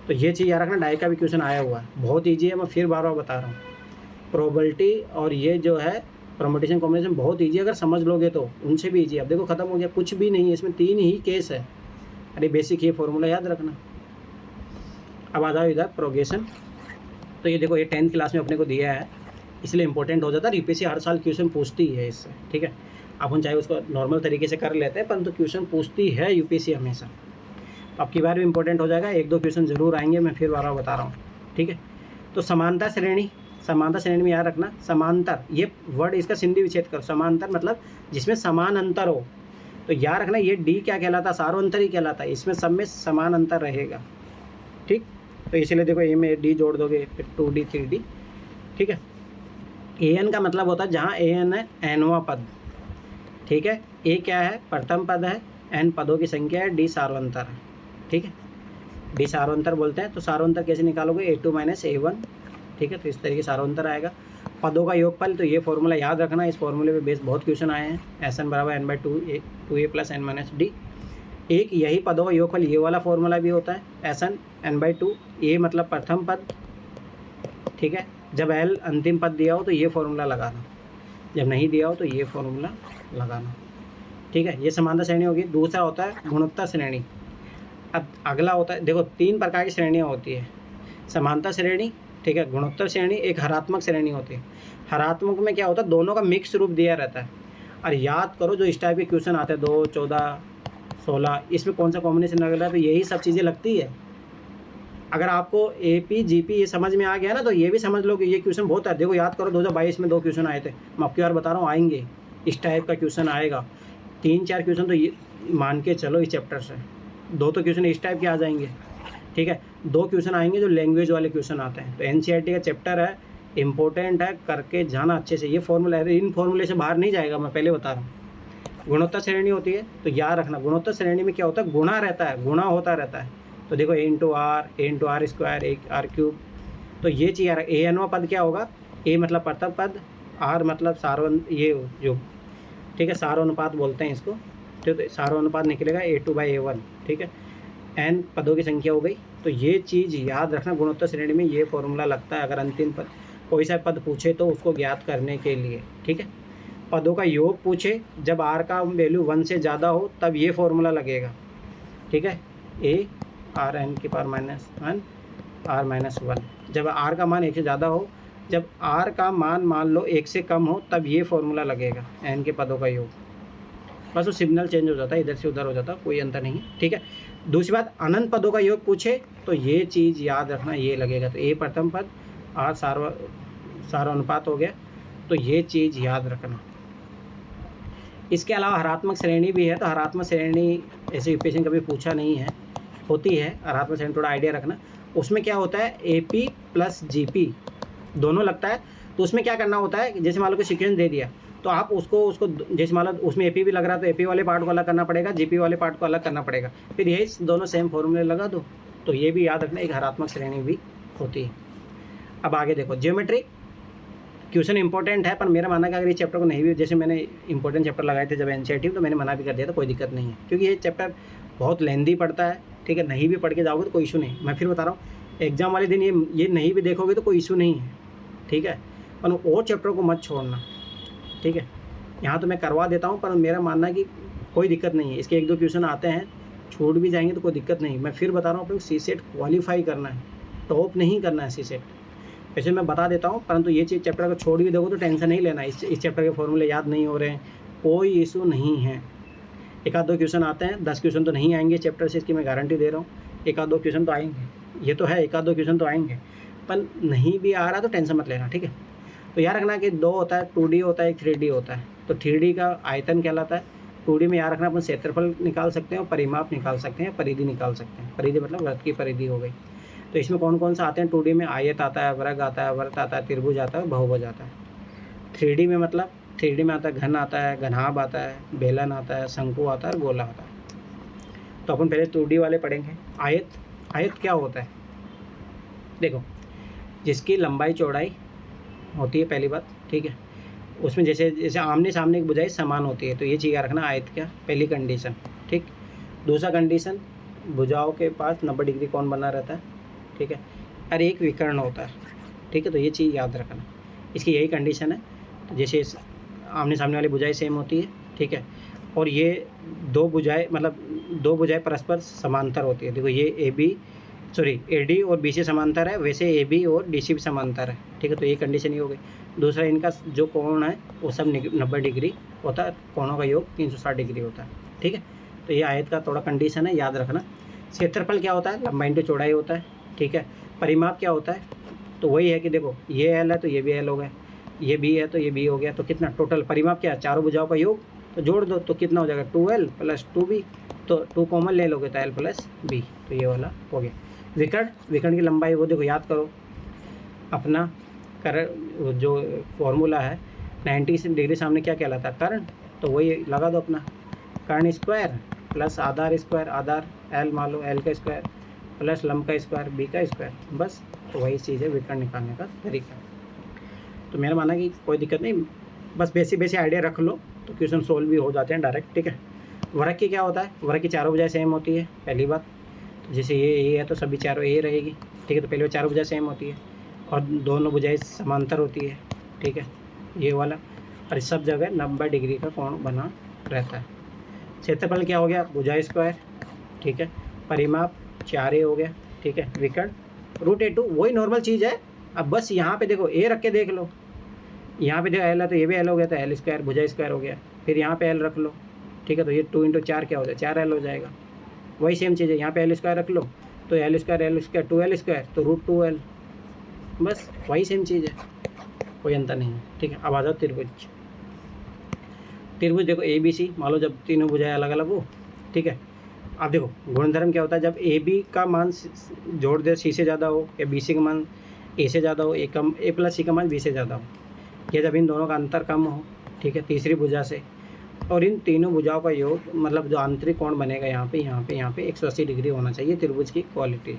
तो ये चीज़ याद रखना, डाई का भी क्वेश्चन आया हुआ है, बहुत ईजी है, मैं फिर बार बता रहा हूँ। प्रोबेबिलिटी और ये जो है परमुटेशन कॉम्बिनेशन बहुत ईजी, अगर समझ लोगे तो उनसे भी ईजी। अब देखो खत्म हो गया, कुछ भी नहीं है इसमें, 3 ही केस है। अरे बेसिक ये फॉर्मूला याद रखना। अब आ जाओ इधर प्रोग्रेशन। तो ये देखो, ये 10th क्लास में अपने को दिया है, इसलिए इंपॉर्टेंट हो जाता है। यूपीएससी हर साल क्वेश्चन पूछती है इससे। ठीक है, अपन चाहे उसको नॉर्मल तरीके से कर लेते हैं, परंतु क्वेश्चन पूछती है यूपीएससी हमेशा। अब की बार भी इंपॉर्टेंट हो जाएगा, 1-2 क्वेश्चन जरूर आएंगे, मैं फिर बार बता रहा हूँ। ठीक है, तो समानता श्रेणी में याद रखना, समांतर, ये वर्ड इसका सिंधी विच्छेद करो, समांतर मतलब जिसमें समान अंतर हो। तो याद रखना, ये डी क्या कहलाता है, सार्वंतर ही कहलाता है, इसमें सब में समान अंतर रहेगा। ठीक, तो इसलिए देखो ए में डी जोड़ दोगे, फिर 2D 3D। ठीक है, an का मतलब होता है जहाँ an है nवां पद। ठीक है, ए क्या है, प्रथम पद है, n पदों की संख्या है, डी सार्वंतर है। ठीक है, डी सार्वंतर बोलते हैं। तो सार्वंतर कैसे निकालोगे, a2 - a1। ठीक है, तो इस तरीके सार्वंतर आएगा। पदों का योगफल, तो ये फॉर्मूला याद रखना, इस फॉर्मूले पे बेस बहुत क्वेश्चन आए हैं। Sn = n/2a + n - d। एक यही पदों का योगफल, ये वाला फॉर्मूला भी होता है, Sn n/2, a मतलब प्रथम पद। ठीक है, जब l अंतिम पद दिया हो तो ये फॉर्मूला लगाना, जब नहीं दिया हो तो ये फॉर्मूला लगाना। ठीक है, ये समानता श्रेणी होगी। दूसरा होता है गुणोत्तर श्रेणी। अब अगला होता है, देखो 3 प्रकार की श्रेणियाँ होती है, समानता श्रेणी, ठीक है। गुणोत्तर श्रेणी एक हरात्मक श्रेणी होती है। हरात्मक में क्या होता है, दोनों का मिक्स रूप दिया रहता है। और याद करो जो इस टाइप के क्वेश्चन आते हैं 2, 14, 16, इसमें कौन सा कॉम्बिनेशन लग रहा है, तो यही सब चीज़ें लगती है। अगर आपको AP GP ये समझ में आ गया ना, तो ये भी समझ लो कि ये क्वेश्चन बहुत है। देखो याद करो 2022 में 2 क्वेश्चन आए थे, मैं आपकी बार बता रहा हूँ आएंगे, इस टाइप का क्वेश्चन आएगा। 3-4 क्वेश्चन तो ये मान के चलो इस चैप्टर से, 2 तो क्वेश्चन इस टाइप के आ जाएंगे, ठीक है। 2 क्वेश्चन आएंगे जो लैंग्वेज वाले क्वेश्चन आते हैं। तो NCERT का चैप्टर है, इंपॉर्टेंट है, करके जाना अच्छे से। ये फॉर्मूला है, इन फॉर्मूले से बाहर नहीं जाएगा, मैं पहले बता रहा हूँ। गुणोत्तर श्रेणी होती है तो याद रखना, गुणोत्तर श्रेणी में क्या होता है, गुणा रहता है, गुणा होता रहता है। तो देखो A × R क्यूब, तो ये चीज़ ANवा पद क्या होगा, A मतलब प्रथम पद, R मतलब सार्वन ये जो, ठीक है, सारोनुपात बोलते हैं इसको। तो सारोनुपात निकलेगा A2/A1, ठीक है। n पदों की संख्या हो गई। तो ये चीज़ याद रखना, गुणोत्तर श्रेणी में ये फॉर्मूला लगता है अगर अंतिम पद कोई सा पद पूछे तो उसको ज्ञात करने के लिए, ठीक है। पदों का योग पूछे, जब R का वैल्यू 1 से ज़्यादा हो तब ये फॉर्मूला लगेगा, ठीक है। A/n⁻⁻1 R-1, जब R का मान 1 से ज़्यादा हो, जब R का मान लो 1 से कम हो, तब ये फॉर्मूला लगेगा n के पदों का योग। बस वो सिग्नल चेंज हो जाता है, इधर से उधर हो जाता है, कोई अंतर नहीं, ठीक है। दूसरी बात, अनंत पदों का योग पूछे तो ये चीज़ याद रखना, ये लगेगा। तो A प्रथम पद, R सार्वनुपात हो गया, तो ये चीज़ याद रखना। इसके अलावा हरात्मक श्रेणी भी है। तो हरात्मक श्रेणी ऐसे यूपीएससी कभी पूछा नहीं है, होती है हरात्मक श्रेणी, थोड़ा आइडिया रखना। उसमें क्या होता है, AP + GP दोनों लगता है। तो उसमें क्या करना होता है, जैसे मान लो कि सीक्वेंस दे दिया, तो आप उसको जैसे मान लो उसमें AP भी लग रहा है, तो AP वाले पार्ट को अलग करना पड़ेगा, GP वाले पार्ट को अलग करना पड़ेगा, फिर यही दोनों सेम फॉर्मूले लगा दो। तो ये भी याद रखना, एक हरात्मक श्रेणी भी होती है। अब आगे देखो, ज्योमेट्री क्वेश्चन इंपॉर्टेंट है, पर मेरा मानना है कि अगर इस चैप्टर को नहीं भी, जैसे मैंने इंपॉर्टेंट चैप्टर लगाए थे जब NCERT, तो मैंने मना भी कर दिया था, कोई दिक्कत नहीं है, क्योंकि ये चैप्टर बहुत लेंदी पड़ता है, ठीक है। नहीं भी पढ़ के जाओगे तो कोई इशू नहीं। मैं फिर बता रहा हूँ, एग्जाम वाले दिन ये नहीं भी देखोगे तो कोई इशू नहीं है, ठीक है। पर और चैप्टर को मत छोड़ना, ठीक है। यहाँ तो मैं करवा देता हूँ, पर मेरा मानना है कि कोई दिक्कत नहीं है। इसके 1-2 क्वेश्चन आते हैं, छूट भी जाएंगे तो कोई दिक्कत नहीं। मैं फिर बता रहा हूँ, अपने CSET क्वालिफाई करना है, टॉप नहीं करना है CSET। वैसे मैं बता देता हूँ, परंतु ये चीज़ चैप्टर अगर छोड़ भी दोगे तो टेंशन नहीं लेना। इस चैप्टर के फॉर्मूले याद नहीं हो रहे हैं, कोई इशू नहीं है। 1-2 क्वेश्चन आते हैं, 10 क्वेश्चन तो नहीं आएंगे चैप्टर से, इसकी मैं गारंटी दे रहा हूँ। 1-2 क्वेश्चन तो आएंगे, ये तो है, 1-2 क्वेश्चन तो आएंगे, पर नहीं भी आ रहा तो टेंशन मत लेना, ठीक है। तो याद रखना कि 2 होता है, 2D होता है, एक 3D होता है। तो 3D का आयतन कहलाता है, 2D में याद रखना अपन क्षेत्रफल निकाल सकते हैं, परिमाप निकाल सकते हैं, परिधि निकाल सकते हैं। परिधि मतलब वृत्त की परिधि हो गई। तो इसमें कौन कौन सा आते हैं, 2D में आयत आता है, वर्ग आता है, वृत्त आता है, त्रिभुज आता है, बहुभुज आता है। 3D में मतलब 3D में आता है घन आता है, घनाभ आता है, बेलन आता है, शंकु आता है और गोला आता है। तो अपन पहले 2D वाले पढ़ेंगे। आयत क्या होता है, देखो, जिसकी लंबाई चौड़ाई होती है, पहली बात, ठीक है। उसमें जैसे आमने सामने की भुजाएं समान होती है, तो ये चीज़ याद रखना, आयत क्या, पहली कंडीशन, ठीक। दूसरा कंडीशन, भुजाओं के पास 90 डिग्री कोण बना रहता है, ठीक है, और एक विकर्ण होता है, ठीक है। तो ये चीज़ याद रखना, इसकी यही कंडीशन है। तो जैसे आमने सामने वाली भुजाएं सेम होती है, ठीक है, और ये 2 भुजाएं परस्पर समांतर होती है। देखो ये AD और BC समांतर है, वैसे AB और DC भी समांतर है, ठीक है। तो ये कंडीशन ही हो गई। दूसरा, इनका जो कोण है वो सब 90 डिग्री होता है, कोणों का योग 360 डिग्री होता है, ठीक है। तो ये आयत का थोड़ा कंडीशन है, याद रखना। क्षेत्रफल क्या होता है, लंबाई इंटू चौड़ाई होता है, ठीक है। परिमाप क्या होता है, तो वही है कि देखो ये L है तो ये भी L हो गया, ये B है तो ये B हो गया। तो कितना टोटल परिमाप क्या है, चारों भुजाओं का योग, तो जोड़ दो तो कितना हो जाएगा, 2L + 2B। तो 2 कॉमन ले लोगे तो L + B, तो ये वाला हो गया। विकर्ण की लंबाई वो देखो, याद करो अपना जो फॉर्मूला है, 90 डिग्री सामने क्या कहलाता है, कर्ण। तो वही लगा दो अपना, कर्ण स्क्वायर प्लस आधार स्क्वायर, आधार L मान लो, L का स्क्वायर प्लस लंब का स्क्वायर, B का स्क्वायर, बस। तो वही चीज़ है विकर्ण निकालने का तरीका। तो मेरा मानना कि कोई दिक्कत नहीं, बस बेसिक आइडिया रख लो तो क्वेश्चन सोल्व भी हो जाते हैं डायरेक्ट, ठीक है। वर्ग की क्या होता है, वर्ग की चारों भुजाएं सेम होती है, पहली बात। तो जैसे ये है तो सभी चारों A रहेगी, ठीक है। तो पहले वो चारों भुजाएं सेम होती है और दोनों भुजाएं समांतर होती है, ठीक है, ये वाला। और इस सब जगह 90 डिग्री का कोण बना रहता है। क्षेत्रफल क्या हो गया, भुजा स्क्वायर, ठीक है। परिमाप 4A हो गया, ठीक है। विकर्ण √A2 वही नॉर्मल चीज़ है, अब बस यहाँ पे देखो ए रख के देख लो, यहाँ पे देखो एल है तो ये भी एल हो गया, तो एल स्क्वायर भुजा स्क्वायर हो गया। फिर यहाँ पे एल रख लो, ठीक है, तो ये 2 × 4 क्या हो जाए, 4 एल हो जाएगा। वही सेम चीज़ है, यहाँ पे एल स्क्वायर रख लो तो एल स्क्वायर 2 एल स्क्वायर तो √2l, बस वही सेम चीज़ है, कोई अंतर नहीं है, ठीक है। अब आ जाओ त्रिभुज। त्रिभुज देखो ए बी सी, मान लो जब तीनों भुजाएं अलग अलग हो, ठीक है। अब देखो गुणधर्म क्या होता है, जब ए बी का मान जोड़ दे सी से ज़्यादा हो, या बी सी का मान ए से ज़्यादा हो, ए प्लस सी का मान बी से ज़्यादा हो, या जब इन दोनों का अंतर कम हो, ठीक है, तीसरी भुजा से, और इन तीनों भुजाओं का योग, मतलब जो आंतरिक कोण बनेगा यहाँ पे 180 डिग्री होना चाहिए त्रिभुज की क्वालिटी।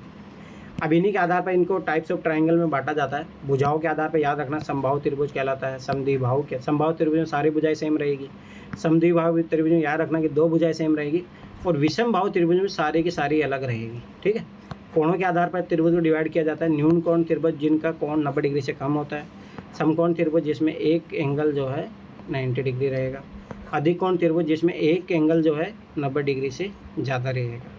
अब इन्हीं के आधार पर इनको टाइप्स ऑफ ट्रायंगल में बांटा जाता है। भुजाओं के आधार पर याद रखना, समबाहु त्रिभुज कहलाता है, समद्विबाहु के, समबाहु त्रिभुज में सारी भुजाएं सेम रहेगी, समद्विबाहु त्रिभुज में याद रखना कि 2 भुजाएं सेम रहेगी, और विषमबाहु त्रिभुज में सारी की सारी अलग रहेगी, ठीक है। कोणों के आधार पर त्रिभुज को डिवाइड किया जाता है। न्यून कोण त्रिभुज जिनका कोण 90 डिग्री से कम होता है, समकोण त्रिभुज जिसमें एक एंगल जो है 90 डिग्री रहेगा, अधिक कोण त्रिभुज जिसमें एक एंगल जो है 90 डिग्री से ज़्यादा रहेगा,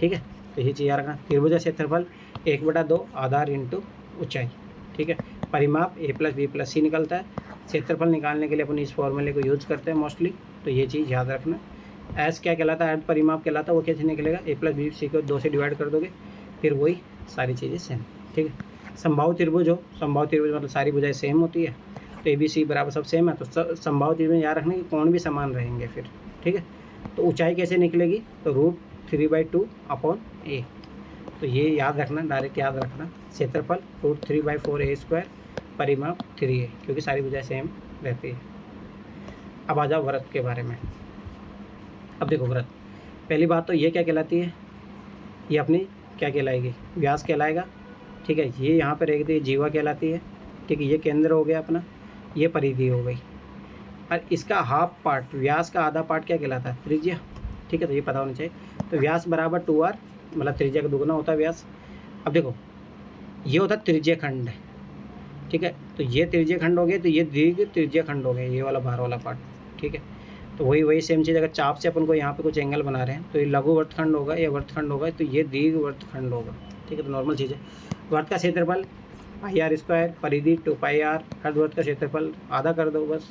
ठीक है। तो ये चीज़ याद रखना। त्रिभुज का क्षेत्रफल 1/2 आधार इंटू ऊंचाई, ठीक है। परिमाप a + b + c निकलता है। क्षेत्रफल निकालने के लिए अपन इस फॉर्मूले को यूज़ करते हैं मोस्टली, तो ये चीज़ याद रखना। एस क्या कहलाता है, अर्ध परिमाप कहलाता है, वो कैसे निकलेगा, a + b c को 2 से डिवाइड कर दोगे, फिर वही सारी चीज़ें सेम, ठीक है। समबाहु त्रिभुज हो, समबाहु त्रिभुज मतलब सारी भुजाएं सेम होती है, तो ए बी सी बराबर सब सेम है, तो समबाहु त्रिभुज में याद रखना कि कोण भी समान रहेंगे फिर, ठीक है। तो ऊंचाई कैसे निकलेगी, तो √3/2 अपॉन a, तो ये याद रखना, डायरेक्ट याद रखना। क्षेत्रफल √3/4a², परिमाप 3a, क्योंकि सारी भुजाएं सेम रहती है। अब आ जाओ वृत्त के बारे में। अब देखो वृत्त, पहली बात तो ये क्या कहलाती है, ये अपनी क्या कहलाएगी, व्यास कहलाएगा, ठीक है। ये यहाँ पर रहेगी तो ये जीवा कहलाती है, ठीक है। ये केंद्र हो गया अपना, ये परिधि हो गई, और इसका हाफ पार्ट, व्यास का आधा पार्ट क्या कहलाता है, त्रिज्या, ठीक है। तो ये पता होना चाहिए। तो व्यास बराबर 2r, मतलब त्रिज्या का दुगना होता है व्यास। अब देखो ये होता है त्रिज्या खंड, ठीक है। तो ये त्रिज्या खंड हो गया, तो ये दीर्घ त्रिज्या खंड हो गया, ये वाला बाहर वाला पार्ट, ठीक है। तो वही सेम चीज़, अगर चाप से अपन को यहाँ पे कुछ एंगल बना रहे हैं तो ये लघु वृत्तखंड होगा, या वृत्तखंड होगा, तो ये दीर्घ वृत्तखंड होगा, ठीक है। तो नॉर्मल चीज़ है। वृत्त का क्षेत्रफल πr², परिधि 2πr, अर्धवृत्त का क्षेत्रफल आधा कर दो बस,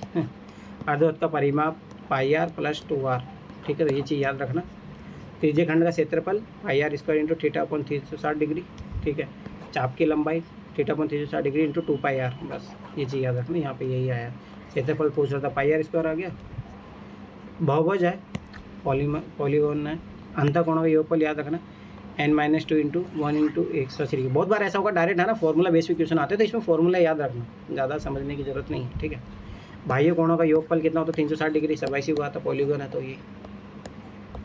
अर्धवृत्त का परिमाप πr + 2r, ठीक है। तो ये चीज़ याद रखना। त्रिज्य खंड का क्षेत्रफल πr² × θ/360 डिग्री, ठीक है। चाप की लंबाई θ/360 डिग्री × 2πr, बस ये चीज़ याद रखना। यहाँ पे यही आया, क्षेत्रफल पूछ रहा था, πr² आ गया। बहुभुज है, पॉलीगॉन है, अंतःकोणों का योगफल याद रखना, n - 2 × 1 × 180 डिग्री। बहुत बार ऐसा होगा डायरेक्ट है ना, फॉर्मूला बेसिक क्वेश्चन आते हैं, तो इसमें फॉर्मूला याद रखना, ज़्यादा समझने की जरूरत नहीं है, ठीक है। बाह्य कोणों का योगफल कितना होता है, 360 डिग्री, सब ऐसी हुआ था, पॉलीगॉन है तो ये,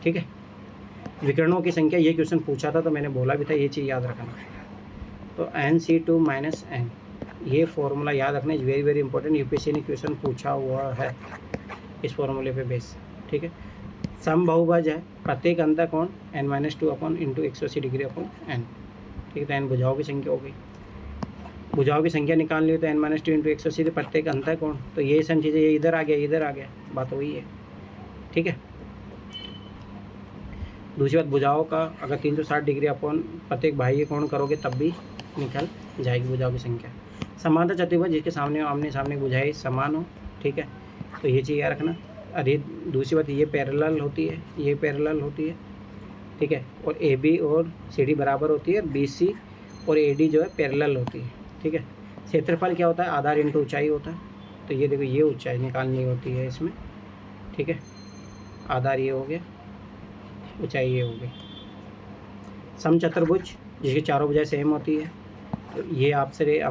ठीक है। विकर्णों की संख्या, ये क्वेश्चन पूछा था तो मैंने बोला भी था, ये चीज़ याद रखना। तो nc2 - n, ये फॉर्मूला याद रखना, is very very important, UPSC ने क्वेश्चन पूछा हुआ है इस फॉर्मूले पे बेस, ठीक है। समबाहुभुज है, प्रत्येक अंतःकोण n - 2 × 180 डिग्री अपॉन n, ठीक है। तो n भुजाओं की संख्या हो गई, भुजाओं की संख्या निकालनी हो तो n - 2 × 180 तो प्रत्येक अंतःकोण, तो ये सब चीज़ें, ये इधर आ गया, बात वही है, ठीक है। दूसरी बात, भुजाओं का अगर 360 डिग्री अपॉन प्रत्येक बाह्य कोण करोगे तब भी निकल जाएगी भुजाओं की संख्या। समांतर चतुर्भुज जिसके सामने आमने सामने भुजाएं समान हो, ठीक है। तो ये चीज़ याद रखना। अरे दूसरी बात, ये पैरेलल होती है, ये पैरेलल होती है, ठीक है। और ए बी और सी डी बराबर होती है, बी सी और ए डी जो है पैरेलल होती है, ठीक है। क्षेत्रफल क्या होता है, आधार इंटू ऊंचाई होता है, तो ये देखो ये ऊंचाई निकालनी होती है इसमें, ठीक है। आधार ये हो गया, ऊंचाई ये हो गई। समचतुर्भुज जिसकी चारों भुजाएं सेम होती है, तो ये आपसे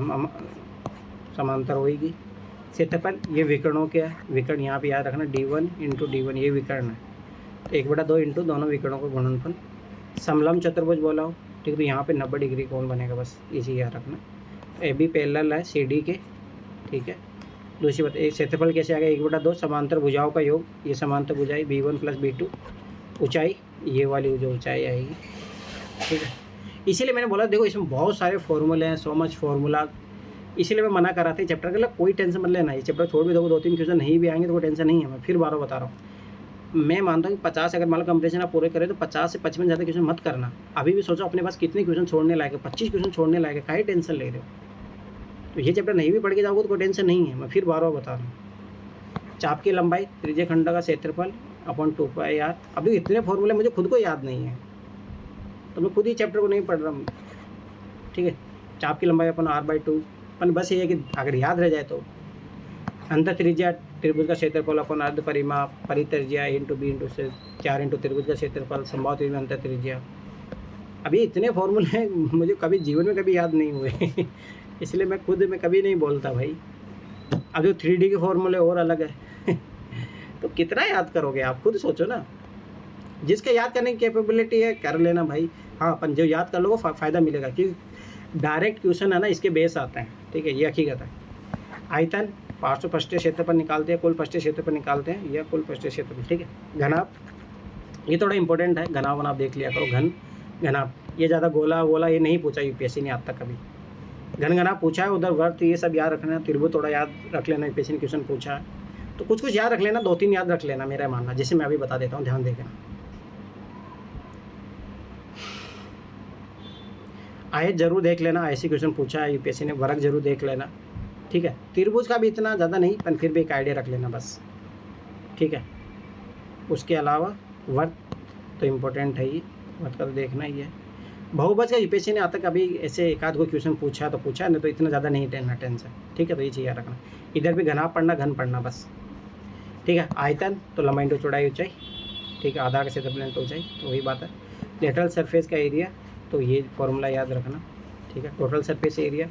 समांतर होगी। क्षेत्रफल, ये विकर्णों के है, विकर्ण यहाँ पे याद रखना, d1 × d1, ये विकर्ण है, तो 1/2 इंटू दोनों विकर्णों का गुणनफल। समलंब चतुर्भुज बोला हो, ठीक है, तो यहाँ पे 90 डिग्री कोण बनेगा, बस इसी याद रखना। ए बी पैरेलल है सी डी के, ठीक है। दूसरी बात, एक क्षेत्रफल कैसे आ गया, 1/2 समांतर भुजाओं का योग, ये समांतर भुजाएं b1 + b2, ऊंचाई ये वाली जो ऊंचाई आएगी, ठीक है। इसीलिए मैंने बोला देखो इसमें बहुत सारे फॉर्मूले हैं, सो मच फॉर्मूला, इसीलिए मैं मना कर रहा था चैप्टर के लिए कोई टेंशन मत लेना। ये चैप्टर छोड़ भी दोगे, 2-3 क्वेश्चन नहीं भी आएंगे तो कोई टेंशन नहीं है। मैं फिर बार बता रहा हूँ, मैं मानता हूँ कि 50 अगर मान लो कंपटीशन आप पूरे करें तो 50 से 55 ज़्यादा क्वेश्चन मत करना। अभी भी सोचो अपने पास कितने क्वेश्चन छोड़ने लायक है, 25 क्वेश्चन छोड़ने लायक है, काहे टेंशन ले रहे हो, तो ये चैप्टर नहीं भी पढ़ के जाओगे तो कोई टेंशन नहीं है, मैं फिर बार बार बता रहा हूँ। चाप की लंबाई, त्रिज्य खंड का क्षेत्रफल अपॉन 2πr। अभी इतने फॉर्मूले मुझे खुद को याद नहीं है, तो मैं खुद ही चैप्टर को नहीं पढ़ रहा हूँ, ठीक है। चाप की लंबाई अपन r/2, अपन बस ये है कि अगर याद रह जाए तो अंतर त्रिज्या त्रिभुज का क्षेत्रफल अपन अर्ध परिमाप परित्रिज्या इंटू बी इंटू से 4 इंटू त्रिभुज का क्षेत्रफल संभाव त्रिज्या अंतर त्रिज्या। अभी इतने फॉर्मूले मुझे कभी जीवन में कभी याद नहीं हुए इसलिए मैं खुद में कभी नहीं बोलता भाई। अब जो 3D के फॉर्मूले और अलग है तो कितना याद करोगे आप, खुद सोचो ना। जिसके याद करने की कैपेबिलिटी है कर लेना भाई। हाँ, अपन जो याद कर लो वो फ़ायदा मिलेगा, क्योंकि डायरेक्ट क्वेश्चन है ना, इसके बेस आते हैं, ठीक है, ये हकीकत है। आयतन पार्श्व पृष्ठीय क्षेत्र पर निकालते हैं, कुल पृष्ठीय क्षेत्र पर निकालते हैं, या कुल पृष्ठीय क्षेत्र पर, ठीक है। घनाभ, ये थोड़ा इंपॉर्टेंट है, घनाभ आप देख लिया करो। घनाभ, ये ज़्यादा गोला वोला ये नहीं पूछा यूपीएससी ने आज तक कभी। घनाभ पूछा है, उधर वर्त ये सब याद रखना, त्रिभुज थोड़ा याद रख लेना, यूपीएससी ने क्वेश्चन पूछा है तो कुछ कुछ याद रख लेना, 2-3 याद रख लेना, मेरा मानना, जैसे मैं अभी बता देता हूँ, ध्यान देना। आयत जरूर देख लेना, ऐसी क्वेश्चन पूछा है यूपीएससी ने। वर्ग जरूर देख लेना, ठीक है। त्रिभुज का भी इतना ज़्यादा नहीं, पर फिर भी एक आइडिया रख लेना बस, ठीक है। उसके अलावा वर्त तो इम्पोर्टेंट है ही, वर्त का तो देखना ही है। बहुभुज का यूपीएससी ने आज तक अभी ऐसे एक आध को क्वेश्चन पूछा तो पूछा, नहीं तो इतना ज़्यादा नहीं लेना टेंशन, ठीक है। तो ये चीज़ याद रखना, इधर भी घना पढ़ना, घन पढ़ना बस, ठीक है। आयतन तो लंबाई इंटू चौड़ाई ऊंचाई, ठीक है। आधार का क्षेत्रफल इंटू ऊंचाई, तो वही बात है। लेटरल सरफेस का एरिया, तो ये फॉर्मूला याद रखना, ठीक है। टोटल सरफेस एरिया,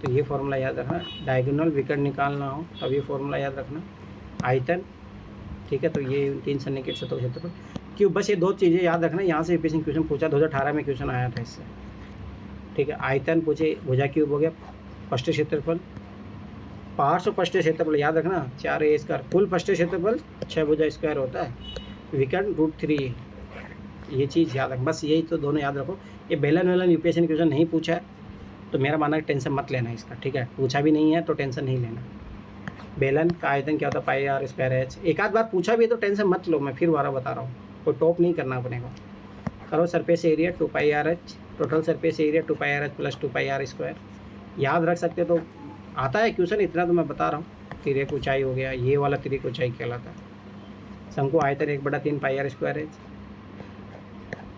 तो ये फॉर्मूला याद रखना। डायगोनल विकर्ण निकालना हो तब ये फॉर्मूला याद रखना। आयतन, ठीक है, तो ये 3 सन्निकट सतह क्षेत्रफल क्यों, बस ये 2 चीज़ें याद रखना। यहाँ से यूपीएससी क्वेश्चन पूछा, 2018 में क्वेश्चन आया था इससे, ठीक है। आयतन पूछे, भुजा क्यूब हो गया, पृष्ठीय क्षेत्रफल, पार्श्व पृष्ठीय क्षेत्रफल याद रखना 4a², कुल पृष्ठीय क्षेत्रफल 6 भुजा स्क्वायर होता है, विकर्ण √3, ये चीज़ याद रख, बस यही तो दोनों याद रखो। ये बेलन वेलन यूपीएससी ने क्वेश्चन नहीं पूछा है तो मेरा मानना है टेंशन मत लेना इसका, ठीक है। पूछा भी नहीं है तो टेंशन नहीं लेना। बेलन का आयतन क्या होता है, πr²h, एक आध बार पूछा भी है तो टेंशन मत लो, मैं फिर बार बता रहा हूँ, कोई टॉप नहीं करना अपने को। करो surface area 2πrh, total surface area 2πrh + 2πr², याद रख सकते तो आता है क्वेश्चन, इतना तो मैं बता रहा हूँ। तिर्यक ऊंचाई हो गया, ये वाला तिर्यक ऊंचाई कहलाता है। शंकु आयतन 1/3 πr²,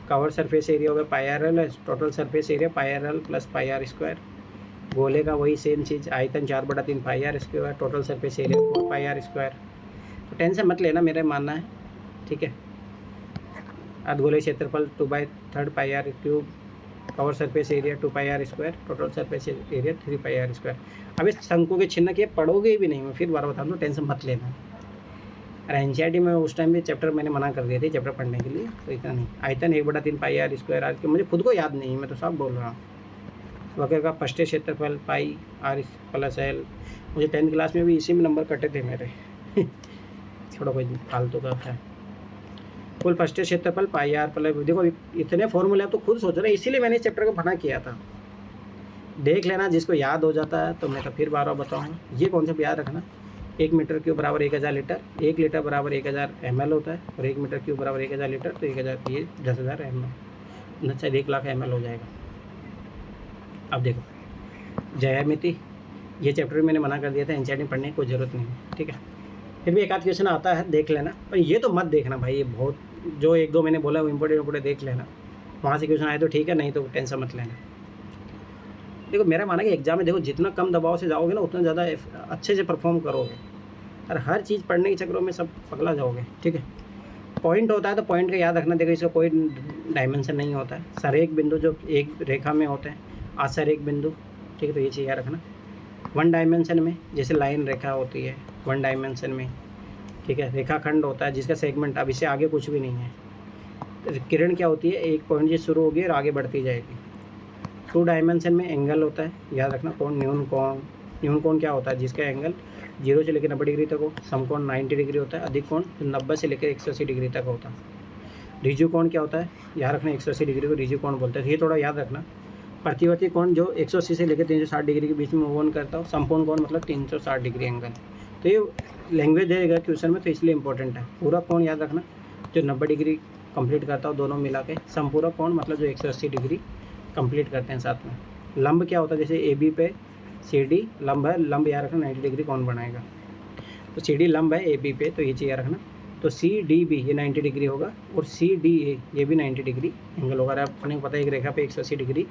कवर सरफेस एरिया हो गया πrl, total surface area πrl + πr²। गोले का वही सेम चीज़, आयतन 4/3 πr², total surface area 4πr²। तो टेंशन मत लेना, मेरा मानना है, ठीक है। अर्धगोले क्षेत्रफल 2/3 πr³, cover surface area 2πr², total surface area 3πr²। अब इस शंकु के चिन्ह के पढ़ोगे भी नहीं, मैं फिर बार बता दूँ, टेंशन मत लेना। और एनसीईआरटी में उस टाइम भी चैप्टर मैंने मना कर दिए थे चैप्टर पढ़ने के लिए, तो इतना नहीं। आयतन 1/3 πr², आज के मुझे खुद को याद नहीं, मैं तो सब बोल रहा हूँ। वक्र का पृष्ठीय क्षेत्रफल πr + l, मुझे 10th क्लास में भी इसी में नंबर कटे थे मेरे थोड़ा कोई फालतू का है। कुल पृष्ठीय क्षेत्रफल πr + देखो इतने फॉर्मूले आप तो खुद सोच रहे, इसीलिए मैंने इस चैप्टर को बना किया था। देख लेना, जिसको याद हो जाता है तो मैं तो फिर बार बताऊँगा। ये कॉन्सेप्ट याद रखना, 1 मीटर क्यूब बराबर 1000 लीटर, 1 लीटर बराबर 1000 ml होता है, और 1 मीटर क्यूब बराबर 1000 लीटर, तो 1000 ये 10,000 ml, अच्छा 1 लाख ml हो जाएगा। अब देखो ज्यामिति, ये चैप्टर मैंने मना कर दिया था, एनसीईआरटी में पढ़ने की कोई ज़रूरत नहीं है, ठीक है। फिर भी एक आध क्वेश्चन आता है, देख लेना, पर ये तो मत देखना भाई, ये बहुत जो 1-2 मैंने बोला वो इम्पोर्टेंट देख लेना। वहाँ से क्वेश्चन आए तो ठीक है, नहीं तो टेंशन मत लेना। देखो मेरा माना कि एग्जाम में देखो जितना कम दबाव से जाओगे ना उतना ज़्यादा अच्छे से परफॉर्म करोगे, और हर चीज़ पढ़ने के चक्करों में सब पगला जाओगे, ठीक है। पॉइंट होता है तो पॉइंट का याद रखना, देखो इसका कोई डायमेंशन नहीं होता है, सरेख बिंदु जो एक रेखा में होते हैं, असरेख बिंदु, ठीक है, तो ये चीज़ याद रखना। 1 डायमेंशन में जैसे लाइन रेखा होती है 1 डायमेंशन में, ठीक है, रेखाखंड होता है जिसका सेगमेंट, अब इससे आगे कुछ भी नहीं है। किरण क्या होती है, एक पॉइंट से शुरू होगी और आगे बढ़ती जाएगी। 2 डायमेंशन में एंगल होता है, याद रखना, कोण, न्यून कोण। न्यून कोण क्या होता है, जिसका एंगल 0 से लेकर 90 डिग्री तक हो। समकोण 90 डिग्री होता है, अधिक कोण 90 से लेकर 180 डिग्री तक होता है। ऋजु कोण क्या होता है, याद रखना, 180 डिग्री को ऋजु कोण बोलते हैं, ये थोड़ा याद रखना। प्रतिवर्ती कोण जो 180 से लेकर 360 डिग्री के बीच में मूव ऑन करता हो। संपूर्ण कोण मतलब 360 डिग्री एंगल। तो ये लैंग्वेज देगा क्वेश्चन में, तो इसलिए इंपॉर्टेंट है। पूरा कोण याद रखना, जो 90 डिग्री कंप्लीट करता हो दोनों मिला के। संपूरक कोण मतलब जो 180 डिग्री कंप्लीट करते हैं साथ में। लंब क्या होता है, जैसे AB पे सी डी लंब है, लंब याद रखना 90 डिग्री कौन बनाएगा। तो सी डी लंब है ए बी पे, तो ये चीज़ याद रखना। तो सी डी बी ये 90 डिग्री होगा और सी डी ए ये भी 90 डिग्री एंगल होगा। अपने को पता है एक रेखा पे 180 डिग्री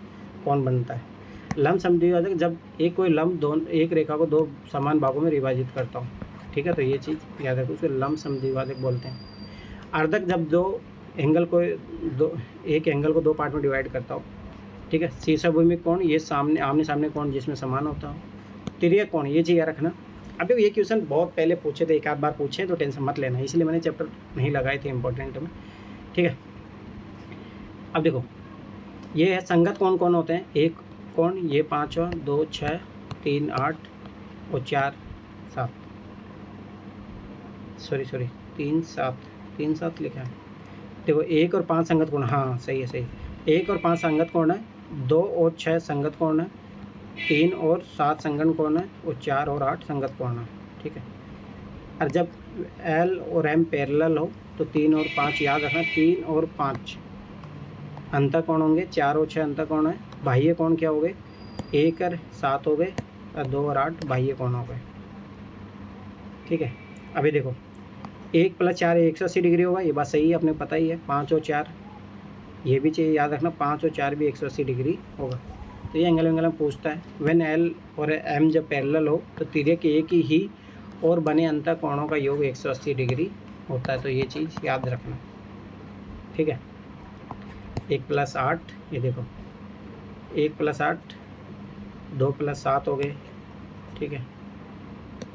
कौन बनता है। लंब समद्विभाजक जब एक कोई लंब एक रेखा को दो समान भागों में विभाजित करता हूँ, ठीक है, तो ये चीज़ याद रखो, उसको लंब समद्विभाजक बोलते हैं। अर्धक जब एक एंगल को दो पार्ट में डिवाइड करता हूँ, ठीक है। शीर्षभूमि कोण ये सामने आमने सामने कोण जिसमें समान होता हो। तिर्यक कोण ये चीज़ याद रखना। अभी ये क्वेश्चन बहुत पहले पूछे थे, एक आध बार पूछे, तो टेंशन मत लेना, इसलिए मैंने चैप्टर नहीं लगाए थे इंपॉर्टेंट में, ठीक है। अब देखो ये है संगत कोण कौन होते हैं। एक कोण ये 5 और 2 6 3 8 और 4 7 सॉरी 3 7 लिखा है। देखो 1 और 5 संगत कोण, हाँ सही है, सही 1 और 5 संगत कोण है, 2 और 6 संगत कोण है, 3 और 7 संगत कोण है और 4 और 8 संगत कोण है, ठीक है। और जब L और M पैरेलल हो तो 3 और 5 याद रखना, 3 और 5 अंतर कोण होंगे, 4 और 6 अंतर कोण है। बाह्य कोण क्या हो गए, 1 और 7 हो गए और 2 और 8 बाह्य कोण हो गए, ठीक है। अभी देखो 1 + 4 180 डिग्री होगा, ये बात सही है, अपने पता ही है। 5 और 4 ये भी चाहिए याद रखना, 5 और 4 भी 180 डिग्री होगा। तो ये एंगल में पूछता है व्हेन L और M जब पैरेलल हो तो तिर्यक एक ही और बने अंतर कोणों का योग 180 डिग्री होता है। तो ये चीज़ याद रखना, ठीक है। 1 + 8 ये देखो 1 + 8 2 + 7 हो गए, ठीक है।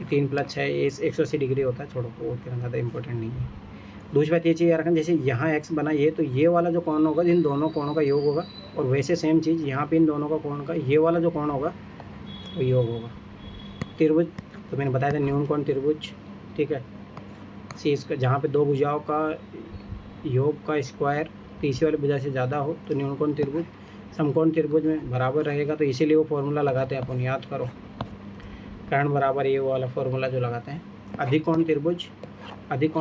3 + 6 ये 180 डिग्री होता है, छोड़ो वो इतना ज़्यादा इंपॉर्टेंट नहीं है। दूसरी बात ये चीज़ याद रखना, जैसे यहाँ x बना ये, तो ये वाला जो कोण होगा इन दोनों कोणों का योग होगा, और वैसे सेम चीज़ यहाँ पे इन दोनों का कोण का ये वाला जो कोण होगा वो योग होगा। त्रिभुज तो मैंने बताया था न्यून कोण त्रिभुज, ठीक है। सी इसका जहाँ पे दो भुजाओं का योग का स्क्वायर तीसरी वाली भुजा से ज़्यादा हो तो न्यून कोण त्रिभुज। समकोण त्रिभुज में बराबर रहेगा, तो इसीलिए वो फॉर्मूला लगाते हैं अपन, याद करो, कर्ण बराबर ये वाला फॉर्मूला जो लगाते हैं। अधिक कोण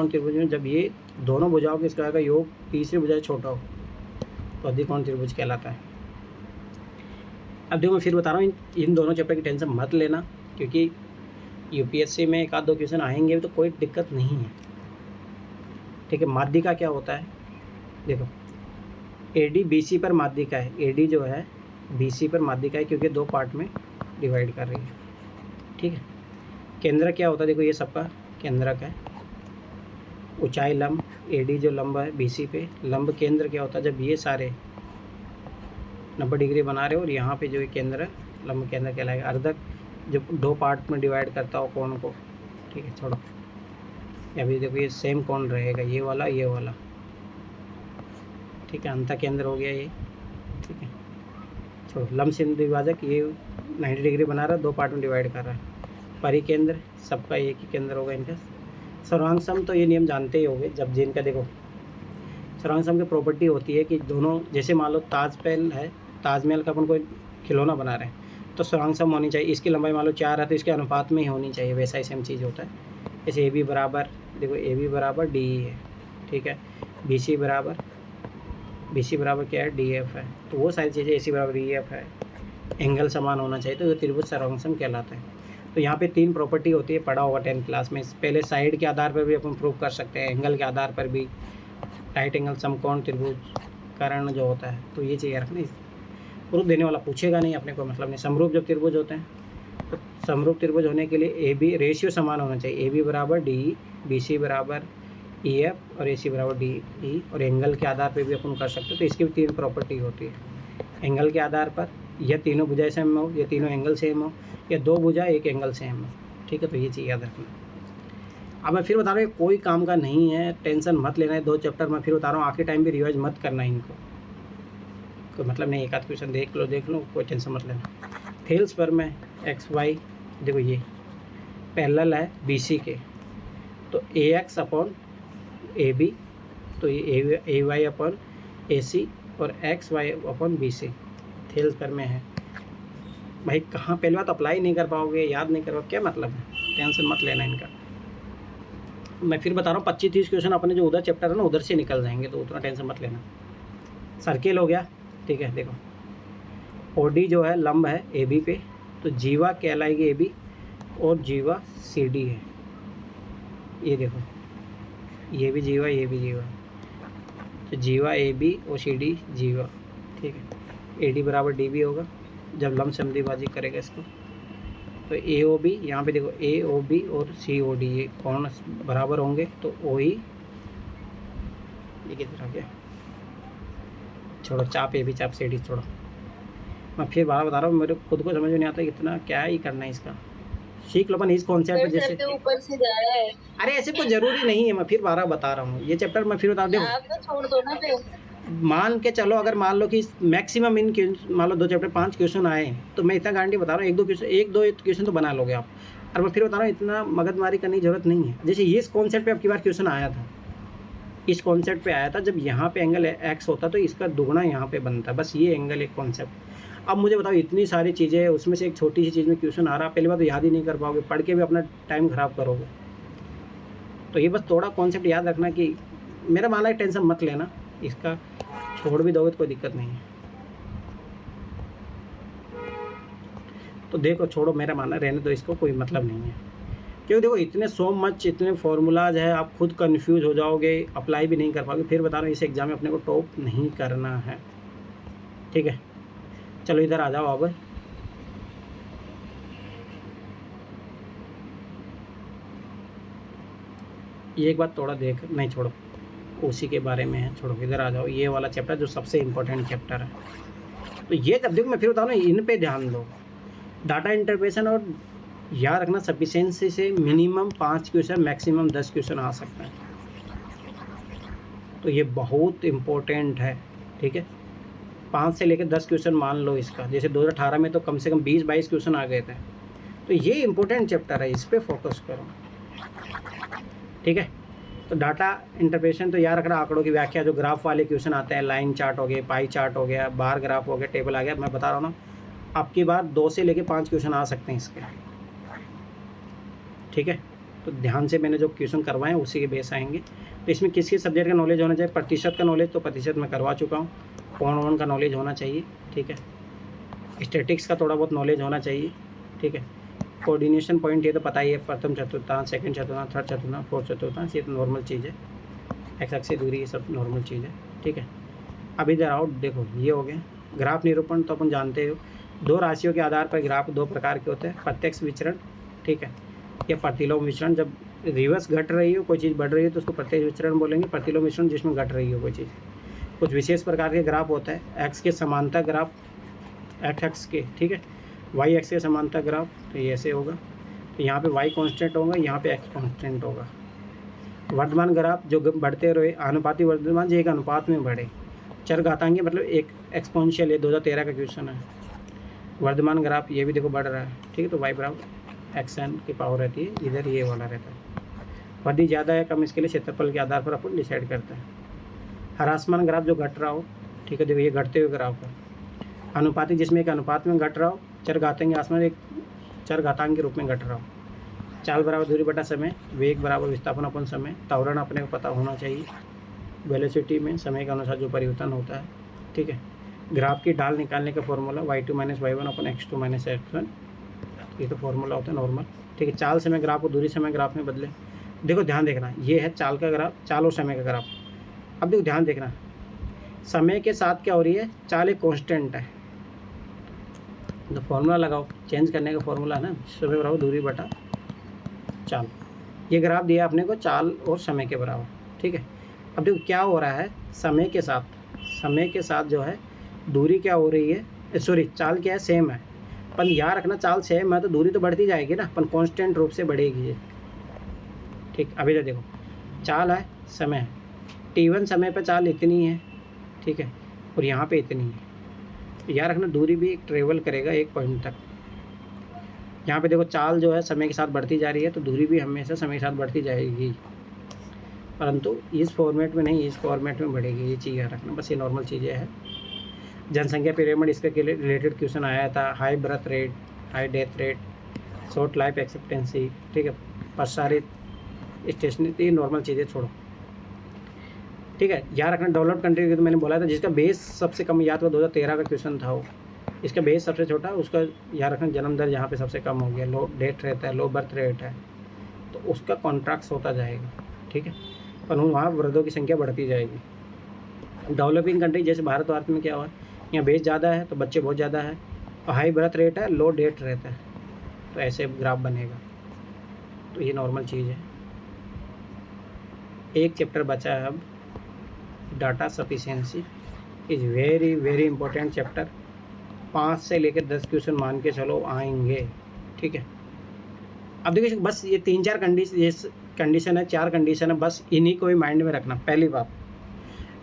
त्रिभुज में जब ये दोनों भुजाओं के स्क्वायर का योग तीसरी भुजा से छोटा हो तो अधिक कोण त्रिभुज कहलाता है। अब देखो मैं फिर बता रहा हूँ, इन दोनों चैप्टर की टेंशन मत लेना, क्योंकि यूपीएससी में एक आध दो क्वेश्चन आएंगे तो कोई दिक्कत नहीं है, ठीक है। माध्यिका क्या होता है, देखो AD BC पर माध्यिका है, AD जो है BC पर माध्यिका है, क्योंकि दो पार्ट में डिवाइड कर रही है, ठीक है। केंद्रक क्या होता है, देखो ये सबका केंद्रक है। ऊंचाई लंब AD जो लंब है BC पे, लंब केंद्र क्या होता है, जब ये सारे 90 डिग्री बना रहे हो और यहाँ पे जो केंद्र लंब केंद्र कहलाएगा। अर्धक जब दो पार्ट में डिवाइड करता हो कोण को, ठीक है, छोड़ो अभी देखो ये सेम कोण रहेगा, ये वाला, ठीक है। अंत केंद्र हो गया ये, ठीक है, छोड़ो। लंब समद्विभाजक ये 90 डिग्री बना रहा है, दो पार्ट में डिवाइड कर रहा है। परिकेंद्र सबका एक ही केंद्र होगा इनका। सर्वांग सम तो ये नियम जानते ही होंगे, जब जिनका देखो सर्वांग सम की प्रॉपर्टी होती है कि दोनों, जैसे मान लो ताजमहल है, ताजमहल का अपन कोई खिलौना बना रहे हैं तो सर्वांग सम होनी चाहिए। इसकी लंबाई मान लो 4 है तो इसके अनुपात में ही होनी चाहिए, वैसा ही सेम चीज़ होता है। जैसे AB बराबर, देखो AB बराबर DE है, ठीक है। BC बराबर क्या है, DF है। तो वो सारी चीज़ें AC बराबर EF है, एंगल समान होना चाहिए, तो ये त्रिभुज सर्वांग सम कहलाता है। तो यहाँ पे 3 प्रॉपर्टी होती है, पढ़ा होगा 10th क्लास में। पहले साइड के आधार पर भी अपन प्रूव कर सकते हैं, एंगल के आधार पर भी, राइट एंगल समकोण त्रिभुज कर्ण जो होता है। तो ये चीज़ रखना, प्रूफ देने वाला पूछेगा नहीं, अपने को मतलब नहीं। समरूप जब त्रिभुज होते हैं तो समरूप त्रिभुज होने के लिए AB रेशियो समान होना चाहिए, AB बराबर DE, BC बराबर EF और AC बराबर DE, और एंगल के आधार पर भी अपन कर सकते हैं। तो इसकी भी 3 प्रॉपर्टी होती है, एंगल के आधार पर, या तीनों भुजाएं सेम हो, या तीनों एंगल सेम हो, या दो भुजा एक एंगल सेम हो, ठीक है। तो ये चीज़ याद रखना। अब मैं फिर बता रहा हूँ कोई काम का नहीं है, टेंशन मत लेना है। 2 चैप्टर मैं फिर बता रहा हूँ, आखिरी टाइम भी रिवाइज मत करना इनको, कोई मतलब नहीं। एक आध क्वेश्चन देख लो, कोई टेंशन मत लेना। थेल्स पर में XY देखो ये पैरेलल है BC के, तो AX अपॉन AB, तो ये AY अपॉन AC और XY अपॉन BC थेल्स पर में है। भाई कहाँ पहली बात अप्लाई नहीं कर पाओगे, याद नहीं कर पाओगे, क्या मतलब है, टेंशन मत लेना इनका। मैं फिर बता रहा हूँ 25-30 क्वेश्चन अपने जो उधर चैप्टर है ना उधर से निकल जाएंगे, तो उतना टेंशन मत लेना। सर्किल हो गया, ठीक है। देखो OD जो है लंब है AB पे, तो जीवा कहलाएगी ए बी और जीवा सी डी है। ये देखो, ये भी जीवा, ये भी जीवा, तो जीवा ए बी और सी डी जीवा, ठीक है। ए डी बराबर डी बी होगा जब लमसमदीबाजी करेगा इसको। तो ए ओ बी, यहाँ पे देखो ए ओ बी और सी ओ डी ये कौन बराबर होंगे, तो ओ ई, ये किधर आ गया, छोड़ो, चाप ए बी चाप सी डी छोड़ो। मैं फिर बार बता रहा हूँ, मेरे खुद को समझ में नहीं आता इतना क्या ही करना है इसका। सीख लो अपन इस कॉन्सेप्ट सर जैसे, के ऊपर से जा रहा है। अरे ऐसे कोई जरूरी नहीं है, मैं फिर बारह बता रहा हूँ ये चैप्टर, मैं फिर बता दूँ। आप तो छोड़ दो ना फिर। मान के चलो, अगर मान लो कि मैक्सिमम इन मान लो 2 चैप्टर 5 क्वेश्चन आए, तो मैं इतना गारंटी बता रहा हूँ 1-2 क्वेश्चन तो बना लोगे आप। और मैं फिर बता रहा हूँ इतना मगजमारी करने की जरूरत नहीं है। जैसे ये इस कॉन्सेप्ट पे अब की बार क्वेश्चन आया था, इस कॉन्सेप्ट पे आया था, जब यहाँ पे एंगल एक्स होता तो इसका दुगना यहाँ पे बनता, बस ये एंगल एक कॉन्सेप्ट। अब मुझे बताओ इतनी सारी चीज़ें, उसमें से एक छोटी सी चीज़ में क्वेश्चन आ रहा, पहली बार तो याद ही नहीं कर पाओगे, पढ़ के भी अपना टाइम ख़राब करोगे। तो ये बस थोड़ा कॉन्सेप्ट याद रखना कि मेरा मानना है टेंशन मत लेना, इसका छोड़ भी दोगे तो कोई दिक्कत नहीं है। तो देखो छोड़ो, मेरा मानना रहने दो इसको, कोई मतलब नहीं है। क्योंकि देखो इतने सो मच इतने फॉर्मूलाज है, आप खुद कंफ्यूज हो जाओगे, अप्लाई भी नहीं कर पाओगे। फिर बता रहा हूँ इस एग्ज़ाम में अपने को टॉप नहीं करना है, ठीक है। चलो इधर आ जाओ अब। ये एक बात थोड़ा देख, नहीं छोड़ो, उसी के बारे में है, छोड़ो इधर आ जाओ। ये वाला चैप्टर जो सबसे इम्पोर्टेंट चैप्टर है, तो ये जब देखो मैं फिर बता रहा हूँ इन पे ध्यान दो। डाटा इंटरप्रेशन और याद रखना सफिशिएंसी से मिनिमम 5 क्वेश्चन मैक्सिमम 10 क्वेश्चन आ सकते हैं, तो ये बहुत इम्पोर्टेंट है, ठीक है। 5 से लेकर 10 क्वेश्चन मान लो इसका, जैसे 2018 में तो कम से कम 20-22 क्वेश्चन आ गए थे। तो ये इम्पोर्टेंट चैप्टर है, इस पर फोकस करो, ठीक है। तो डाटा इंटरप्रेशन तो याद रखना, आंकड़ों की व्याख्या, जो ग्राफ वाले क्वेश्चन आते हैं, लाइन चार्ट हो गए, पाई चार्ट हो गया, बार ग्राफ हो गया, टेबल आ गया, मैं बता रहा हूँ ना, आपकी बार 2 से लेकर 5 क्वेश्चन आ सकते हैं इसके, ठीक है। तो ध्यान से मैंने जो क्वेश्चन करवाए हैं उसी के बेस आएंगे। तो इसमें किस किस सब्जेक्ट का नॉलेज होना चाहिए, प्रतिशत का नॉलेज तो प्रतिशत मैं करवा चुका हूँ, कोण का नॉलेज होना चाहिए, ठीक है। स्टैटिक्स का थोड़ा बहुत नॉलेज होना चाहिए, ठीक है। कोऑर्डिनेशन पॉइंट ये तो पता ही है, प्रथम चतुर्थांश, सेकंड चतुर्थांश, थर्ड चतुर्थांश, फोर्थ चतुर्थांश, ये तो नॉर्मल चीज़ है। एक्स एक्सिस दूरी, ये सब नॉर्मल चीज़ है, ठीक है। अब इधर आओ, देखो ये हो गया ग्राफ निरूपण, तो अपन जानते हो 2 राशियों के आधार पर ग्राफ 2 प्रकार के होते हैं, प्रत्यक्ष विचरण, ठीक है, या प्रतिलोम विचरण। जब रिवर्स घट रही हो कोई चीज़, बढ़ रही है, तो उसको प्रत्यक्ष विचरण बोलेंगे। प्रतिलोम विचरण जिसमें घट रही हो कोई चीज़। कुछ विशेष प्रकार के ग्राफ होता है, एक्स के समांतर ग्राफ, एक्स के, ठीक है, वाई एक्स के समांतर ग्राफ, तो ये ऐसे होगा, तो यहाँ पे वाई कांस्टेंट होगा, यहाँ पे एक्स कांस्टेंट होगा। वर्धमान ग्राफ जो बढ़ते रहे, अनुपाती वर्धमान जो एक अनुपात में बढ़े, चर घातांकी मतलब एक एक्सपोनेंशियल, ये 2013 का क्वेश्चन है। वर्धमान ग्राफ ये भी देखो बढ़ रहा है, ठीक है, तो वाई बराबर एक्स एन की पावर रहती है, इधर ये वाला रहता है। वृद्धि ज़्यादा है कम, इसके लिए क्षेत्रफल के आधार पर अपन डिसाइड करते हैं। ह्रासमान ग्राफ जो घट रहा हो, ठीक है, देखो ये घटते हुए ग्राफ है। अनुपाती जिसमें एक अनुपात में घट रहा हो, चर घातांक आसमान एक चर घातांक के रूप में घट रहा हो। चाल बराबर दूरी बटा समय, वेग बराबर विस्थापन अपन समय, त्वरण अपने को पता होना चाहिए, वेलोसिटी में समय के अनुसार जो परिवर्तन होता है, ठीक है। ग्राफ की ढाल निकालने का फॉर्मूला y2 - y1 अपन x2 - x1, ये तो फॉर्मूला होता है नॉर्मल, ठीक है। चाल समय ग्राफ को दूरी समय ग्राफ में बदले। देखो ध्यान देखना, ये है चाल का ग्राफ, चाल और समय का ग्राफ। अब देखो ध्यान देखना, समय के साथ क्या हो रही है, चाल एक कॉन्स्टेंट है, तो फॉर्मूला लगाओ, चेंज करने का फॉर्मूला है ना, समय बराबर दूरी बटा चाल। ये ग्राफ दिया अपने को चाल और समय के बराबर, ठीक है। अब देखो क्या हो रहा है, समय के साथ जो है दूरी क्या हो रही है, सॉरी चाल क्या है, सेम है, पर याद रखना चाल सेम है तो दूरी तो बढ़ती जाएगी ना, पर कांस्टेंट रूप से बढ़ेगी ये, ठीक। अभी तो देखो चाल है, समय है, t1 समय पर चाल इतनी है, ठीक है, और यहाँ पे इतनी है, तो याद रखना दूरी भी ट्रेवल करेगा एक पॉइंट तक। यहाँ पे देखो चाल जो है समय के साथ बढ़ती जा रही है, तो दूरी भी हमेशा समय के साथ बढ़ती जाएगी, परंतु इस फॉर्मेट में नहीं, इस फॉर्मेट में बढ़ेगी, ये चीज़ याद रखना, बस ये नॉर्मल चीज़ें हैं। जनसंख्या पिरामिड, इसके रिलेटेड क्वेश्चन आया था, high birth rate, high death rate, short life expectancy, ठीक है, प्रसारित स्टेशनरी, ये नॉर्मल चीज़ें छोड़ो, ठीक है। याद रखना डेवलप्ड कंट्री की तो मैंने बोला था, जिसका बेस सबसे कम याद हुआ 2013 का क्वेश्चन था वो, इसका बेस सबसे छोटा है, उसका याद रखना जन्म दर यहाँ पे सबसे कम हो गया, लो डेथ रहता है, लो बर्थ रेट है, तो उसका कॉन्ट्रैक्ट्स होता जाएगा, ठीक है। पर वहाँ वृद्धों की संख्या बढ़ती जाएगी। डेवलपिंग कंट्री जैसे भारत में क्या हुआ, यहाँ बेस ज़्यादा है तो बच्चे बहुत ज़्यादा है, और हाई बर्थ रेट है, लो डेथ रहता है, तो ऐसे ग्राफ बनेगा। तो ये नॉर्मल चीज़ है। एक चैप्टर बचा है अब, data sufficiency is very very important chapter. 5 से लेकर 10 क्वेश्चन मान के चलो आएंगे, ठीक है। अब देखिए बस ये 3-4 कंडीशन है, 4 कंडीशन है, बस इन्हीं को ही माइंड में रखना। पहली बात,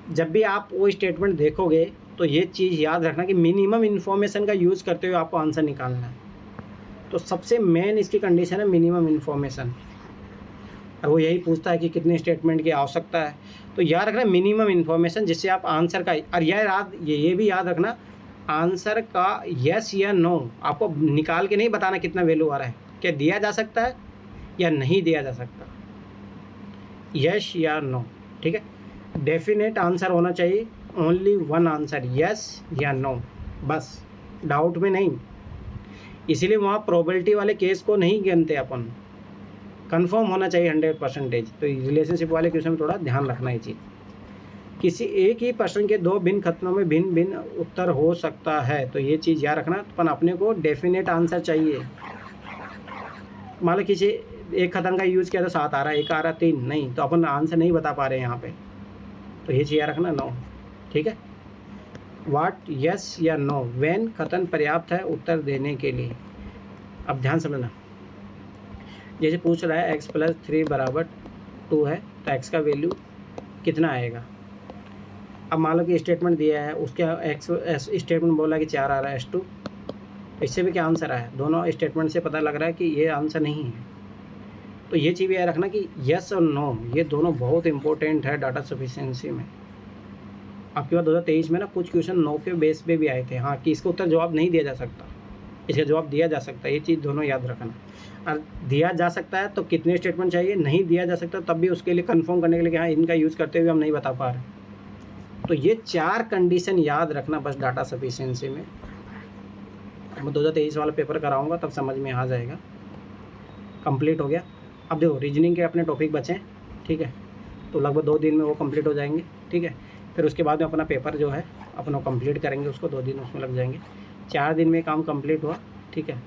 जब भी आप वो स्टेटमेंट देखोगे तो ये चीज़ याद रखना कि मिनिमम इन्फॉर्मेशन का यूज़ करते हुए आपको आंसर निकालना है। तो सबसे मेन इसकी कंडीशन है मिनिमम इन्फॉर्मेशन, और वो यही पूछता है कि कितने स्टेटमेंट की आवश्यकता है। तो याद रखना मिनिमम इन्फॉर्मेशन, जिससे आप आंसर का, और ये भी याद रखना आंसर का यस या नो आपको निकाल के नहीं बताना कितना वैल्यू आ रहा है, क्या दिया जा सकता है या नहीं दिया जा सकता, यस या नो, ठीक है। डेफिनेट आंसर होना चाहिए, ओनली वन आंसर, यस या नो, बस, डाउट में नहीं। इसीलिए वहाँ प्रोबेबिलिटी वाले केस को नहीं गिनते अपन, कंफर्म होना चाहिए 100%। तो रिलेशनशिप वाले क्वेश्चन में थोड़ा ध्यान रखना ये चीज़। किसी एक ही प्रश्न के 2 भिन्न कथनों में भिन्न भिन्न उत्तर हो सकता है, तो ये चीज़ याद रखना। अपन अपने को डेफिनेट आंसर चाहिए। मान लो किसी एक कथन का यूज़ किया तो 7 आ रहा है, एक आ रहा 3 नहीं, तो अपन आंसर नहीं बता पा रहे हैं यहाँ पे, तो ये चीज़ याद रखना, नो, ठीक है। वाट, यस या नो, व्हेन कथन पर्याप्त है उत्तर देने के लिए। अब ध्यान समझना, जैसे पूछ रहा है x + 3 = 2 है, तो x का वैल्यू कितना आएगा। अब मान लो कि स्टेटमेंट दिया है, उसके x स्टेटमेंट बोला कि 4 आ रहा है S2, इससे भी क्या आंसर आया, दोनों स्टेटमेंट से पता लग रहा है कि ये आंसर नहीं है। तो ये चीज़ याद रखना कि यस और नो ये दोनों बहुत इंपॉर्टेंट है डाटा सफिशिएंसी में। आपके पास 2023 में ना कुछ क्वेश्चन नो के बेस पे भी आए थे, हाँ, कि इसका उत्तर जवाब नहीं दिया जा सकता, इसका जवाब दिया जा सकता है, ये चीज़ दोनों याद रखना। और दिया जा सकता है तो कितने स्टेटमेंट चाहिए, नहीं दिया जा सकता तब भी उसके लिए कंफर्म करने के लिए कि हाँ इनका यूज़ करते हुए हम नहीं बता पा रहे। तो ये 4 कंडीशन याद रखना बस डाटा सफिशिएंसी में। मैं 2023 वाला पेपर कराऊंगा तब समझ में आ जाएगा। कंप्लीट हो गया। अब देखो रीजनिंग के अपने टॉपिक बचे हैं, ठीक है, तो लगभग 2 दिन में वो कंप्लीट हो जाएंगे, ठीक है। फिर उसके बाद में अपना पेपर जो है अपना कंप्लीट करेंगे, उसको 2 दिन उसमें लग जाएंगे। 4 दिन में काम कंप्लीट हुआ, ठीक है।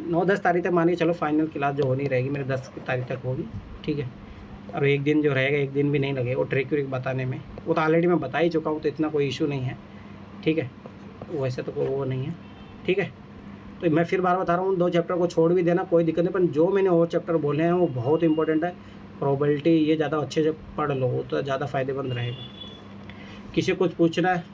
9-10 तारीख तक मान के चलो फाइनल क्लास जो होनी रहेगी मेरे 10 तारीख तक होगी, ठीक है। और एक दिन जो रहेगा, एक दिन भी नहीं लगेगा वो ट्रिक व्रिक बताने में, वो तो ऑलरेडी मैं बता ही चुका हूँ, तो इतना कोई इशू नहीं है, ठीक है। वैसे तो कोई वो नहीं है, ठीक है। तो मैं फिर बार बता रहा हूँ, 2 चैप्टर को छोड़ भी देना कोई दिक्कत नहीं, पर जो मैंने और चैप्टर बोले हैं वो बहुत इंपॉर्टेंट है। प्रोबेबिलिटी ये ज़्यादा अच्छे से पढ़ लो तो ज़्यादा फ़ायदेमंद रहेगा। किसी कुछ पूछना है